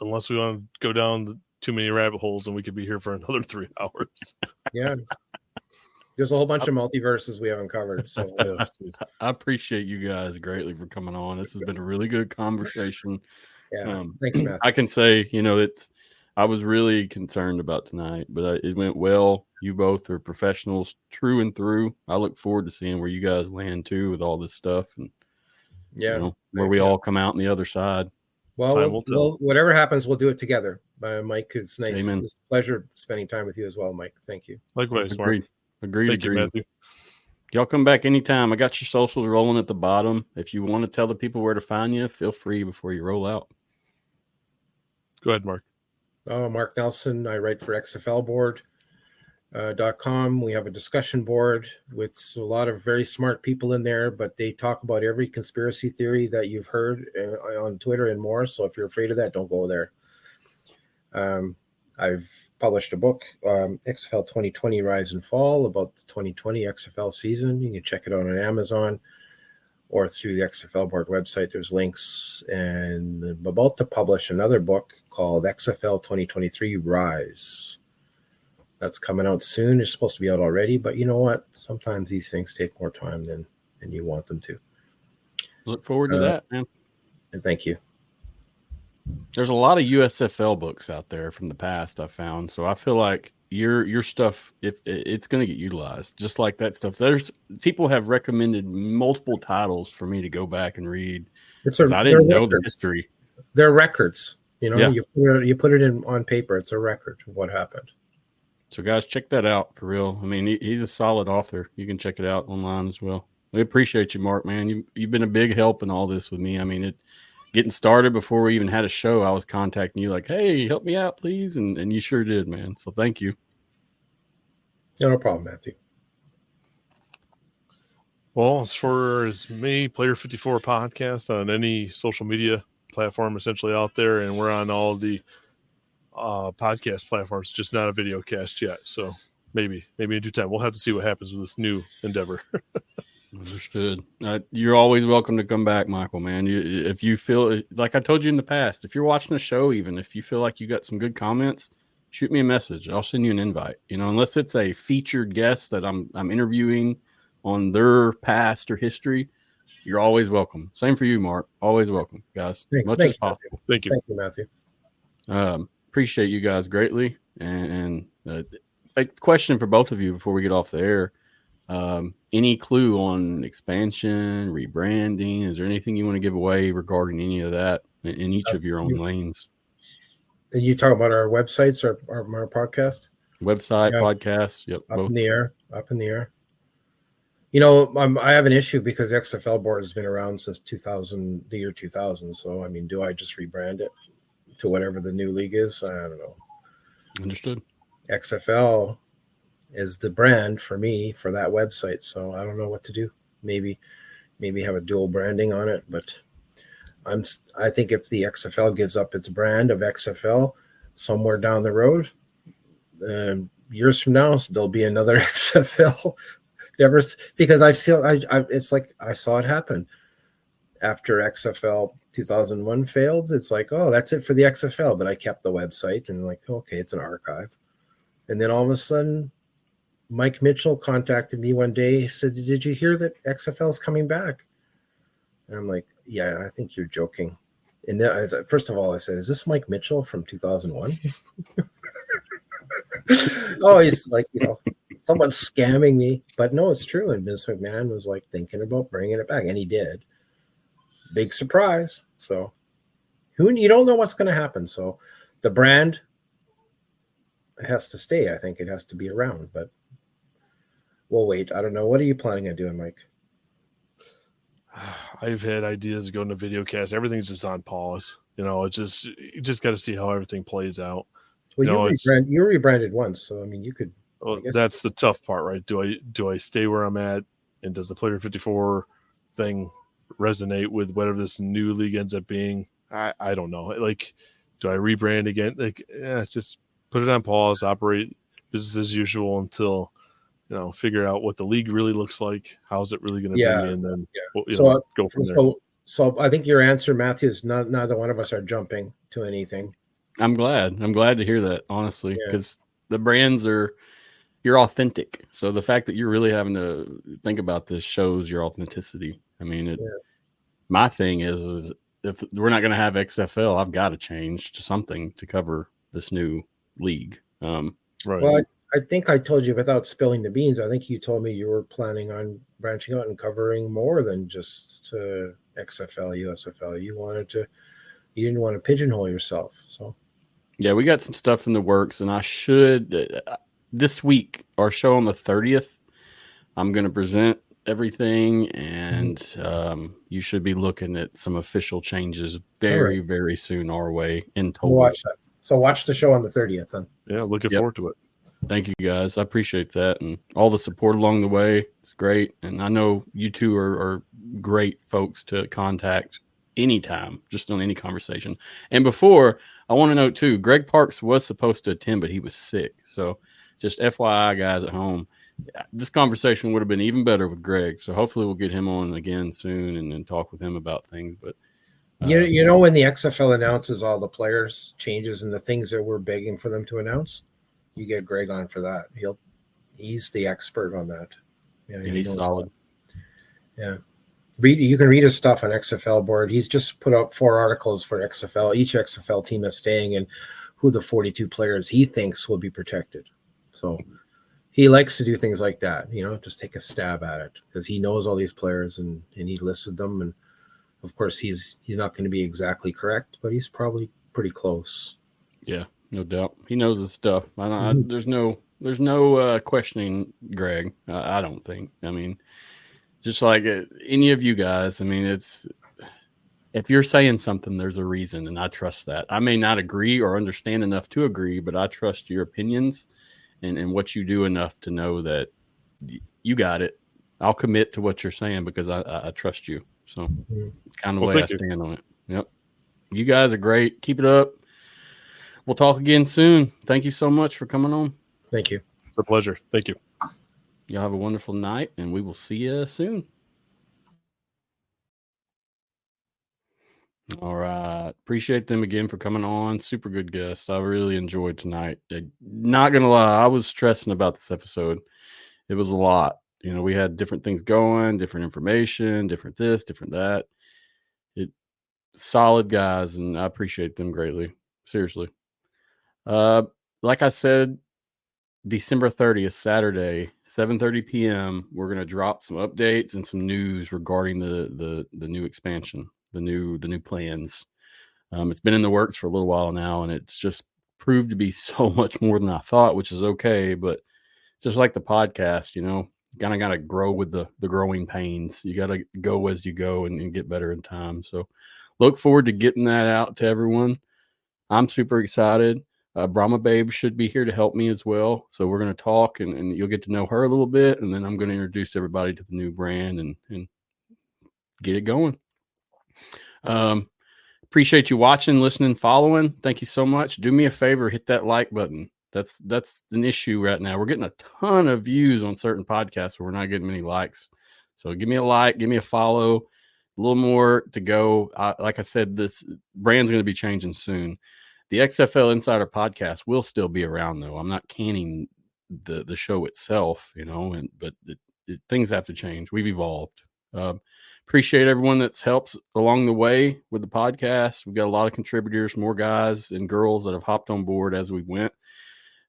unless we want to go down too many rabbit holes, and we could be here for another 3 hours. Yeah. There's a whole bunch of multiverses we haven't covered. So I appreciate you guys greatly for coming on. This has been a really good conversation. Yeah. Thanks, Matt. I can say, I was really concerned about tonight, but it went well. You both are professionals through and through. I look forward to seeing where you guys land too with all this stuff, and where we all come out on the other side. Well, whatever happens, we'll do it together. Mike, it's nice. Amen. It's a pleasure spending time with you as well, Mike. Thank you. Likewise, Agreed. Thank you, Matthew. Y'all come back anytime. I got your socials rolling at the bottom. If you want to tell the people where to find you, feel free before you roll out. Go ahead, Mark. Oh, Mark Nelson. I write for XFLboard.com. We have a discussion board with a lot of very smart people in there, but they talk about every conspiracy theory that you've heard on Twitter and more. So if you're afraid of that, don't go there. I've published a book, XFL 2020 Rise and Fall, about the 2020 XFL season. You can check it out on Amazon or through the XFL board website. There's links. And I'm about to publish another book called XFL 2023 Rise. That's coming out soon. It's supposed to be out already, but you know what? Sometimes these things take more time than you want them to. Look forward to that, man. And thank you. There's a lot of USFL books out there from the past I found, so I feel like your stuff, if it's going to get utilized, just like that stuff. There's people have recommended multiple titles for me to go back and read. I didn't know the history. They're records. You put it in on paper. It's a record of what happened. So guys, check that out for real. I mean, he's a solid author. You can check it out online as well. We appreciate you, Mark, man. You've been a big help in all this with me. I mean, getting started before we even had a show, I was contacting you like, hey, help me out, please. And you sure did, man. So thank you. No problem, Matthew. Well, as far as me, Player 54 podcast on any social media platform essentially out there, and we're on all the podcast platforms, just not a video cast yet. So maybe in due time. We'll have to see what happens with this new endeavor. Understood. You're always welcome to come back, Michael, man. If you feel like I told you in the past, if you're watching a show, even if you feel like you got some good comments, shoot me a message. I'll send you an invite. Unless it's a featured guest that I'm interviewing on their past or history, you're always welcome. Same for you, Mark. Always welcome, guys. Much as possible. Thank you. Thank you, Matthew. Appreciate you guys greatly. And a question for both of you before we get off the air. Any clue on expansion, rebranding? Is there anything you want to give away regarding any of that in each of your own lanes? And you talk about our websites or our podcast? Website, podcast. Yep. Up both. in the air. I have an issue because XFL board has been around since the year 2000. So, do I just rebrand it to whatever the new league is? I don't know. Understood. XFL is the brand for me for that website. So I don't know what to do. Maybe have a dual branding on it, but I think if the XFL gives up its brand of XFL somewhere down the road, years from now, there'll be another XFL. Because it's like I saw it happen after XFL 2001 failed. It's like, oh, that's it for the XFL, but I kept the website and like, okay, it's an archive. And then all of a sudden, Mike Mitchell contacted me one day. He said, did you hear that XFL is coming back? And I'm like, yeah, I think you're joking. And then first of all, I said, is this Mike Mitchell from 2001? Oh, he's like, someone's scamming me. But no, it's true. And Vince McMahon was like thinking about bringing it back. And he did. Big surprise. So you don't know what's going to happen. So the brand has to stay. I think it has to be around, but we'll wait. I don't know. What are you planning on doing, Mike? I've had ideas to go into video cast. Everything's just on pause. You just got to see how everything plays out. Well, you rebranded once, so you could. Well, that's the tough part, right? Do I stay where I'm at, and does the Player 54 thing resonate with whatever this new league ends up being? I don't know. Like, do I rebrand again? Like, just put it on pause, operate business as usual until figure out what the league really looks like. How's it really going to be, and then go from there. So I think your answer, Matthew, is neither one of us are jumping to anything. I'm glad to hear that, honestly, because the brands you're authentic. So the fact that you're really having to think about this shows your authenticity. My thing is if we're not going to have XFL, I've got to change to something to cover this new league. Right. Well, I think I told you without spilling the beans. I think you told me you were planning on branching out and covering more than just XFL, USFL. You didn't want to pigeonhole yourself. So yeah, we got some stuff in the works, and I should this week, our show on the 30th, I'm going to present everything, and you should be looking at some official changes very, very soon our way in total. We'll watch that. So watch the show on the 30th then. Yeah, looking forward to it. Thank you, guys. I appreciate that, and all the support along the way. It's great, and I know you two are great folks to contact anytime, just on any conversation. And before, I want to note too, Greg Parks was supposed to attend, but he was sick. So just FYI, guys at home, this conversation would have been even better with Greg. So hopefully we'll get him on again soon and then talk with him about things. But when the XFL announces all the players changes and the things that we're begging for them to announce, you get Greg on for that. He's the expert on that. Yeah, he's solid. Yeah. You can read his stuff on XFL board. He's just put out 4 articles for XFL, each XFL team that's staying, and who the 42 players he thinks will be protected. So he likes to do things like that, just take a stab at it because he knows all these players and he listed them. And of course, he's not going to be exactly correct, but he's probably pretty close. Yeah, no doubt. He knows his stuff. There's no questioning Greg. I don't think. Just like any of you guys, if you're saying something, there's a reason, and I trust that. I may not agree or understand enough to agree, but I trust your opinions and what you do enough to know that you got it. I'll commit to what you're saying because I trust you. So it's kind of the way I stand on it. Yep. You guys are great. Keep it up. We'll talk again soon. Thank you so much for coming on. Thank you. It's a pleasure. Thank you. Y'all have a wonderful night, and we will see you soon. All right. Appreciate them again for coming on. Super good guest. I really enjoyed tonight. Not going to lie, I was stressing about this episode. It was a lot. You know, we had different things going, different information, different this, different that. Solid guys, and I appreciate them greatly. Seriously. Like I said, December 30th, Saturday, 7:30 p.m., we're going to drop some updates and some news regarding the new expansion, the new plans. It's been in the works for a little while now, and it's just proved to be so much more than I thought, which is okay. But just like the podcast, you know, kind of got to grow with the growing pains. You got to go as you go and get better in time. So look forward to getting that out to everyone. I'm super excited. Brahma Babe should be here to help me as well. So we're going to talk and you'll get to know her a little bit. And then I'm going to introduce everybody to the new brand and get it going. Appreciate you watching, listening, following. Thank you so much. Do me a favor, hit that like button. That's an issue right now. We're getting a ton of views on certain podcasts, but we're not getting many likes. So give me a like, give me a follow. A little more to go. Like I said, this brand's going to be changing soon. The XFL Insider Podcast will still be around, though. I'm not canning the show itself, you know, but things have to change. We've evolved. Appreciate everyone that's helps along the way with the podcast. We've got a lot of contributors, more guys and girls that have hopped on board as we went.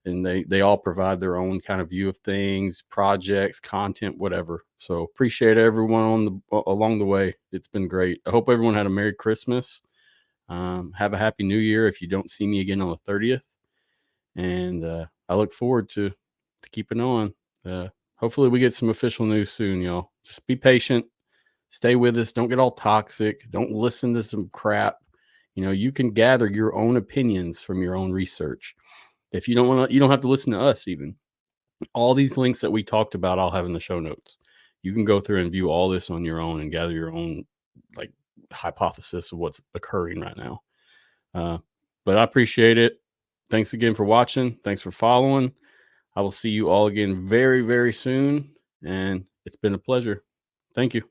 And they all provide their own kind of view of things, projects, content, whatever. So appreciate everyone along the way. It's been great. I hope everyone had a Merry Christmas. Have a Happy New Year if you don't see me again on the 30th. And I look forward to keeping on. Hopefully we get some official news soon, y'all. Just be patient. Stay with us. Don't get all toxic. Don't listen to some crap. You know, you can gather your own opinions from your own research. If you don't want to, you don't have to listen to us even. All these links that we talked about, I'll have in the show notes. You can go through and view all this on your own and gather your own like hypothesis of what's occurring right now. But I appreciate it. Thanks again for watching. Thanks for following. I will see you all again very, very soon. And it's been a pleasure. Thank you.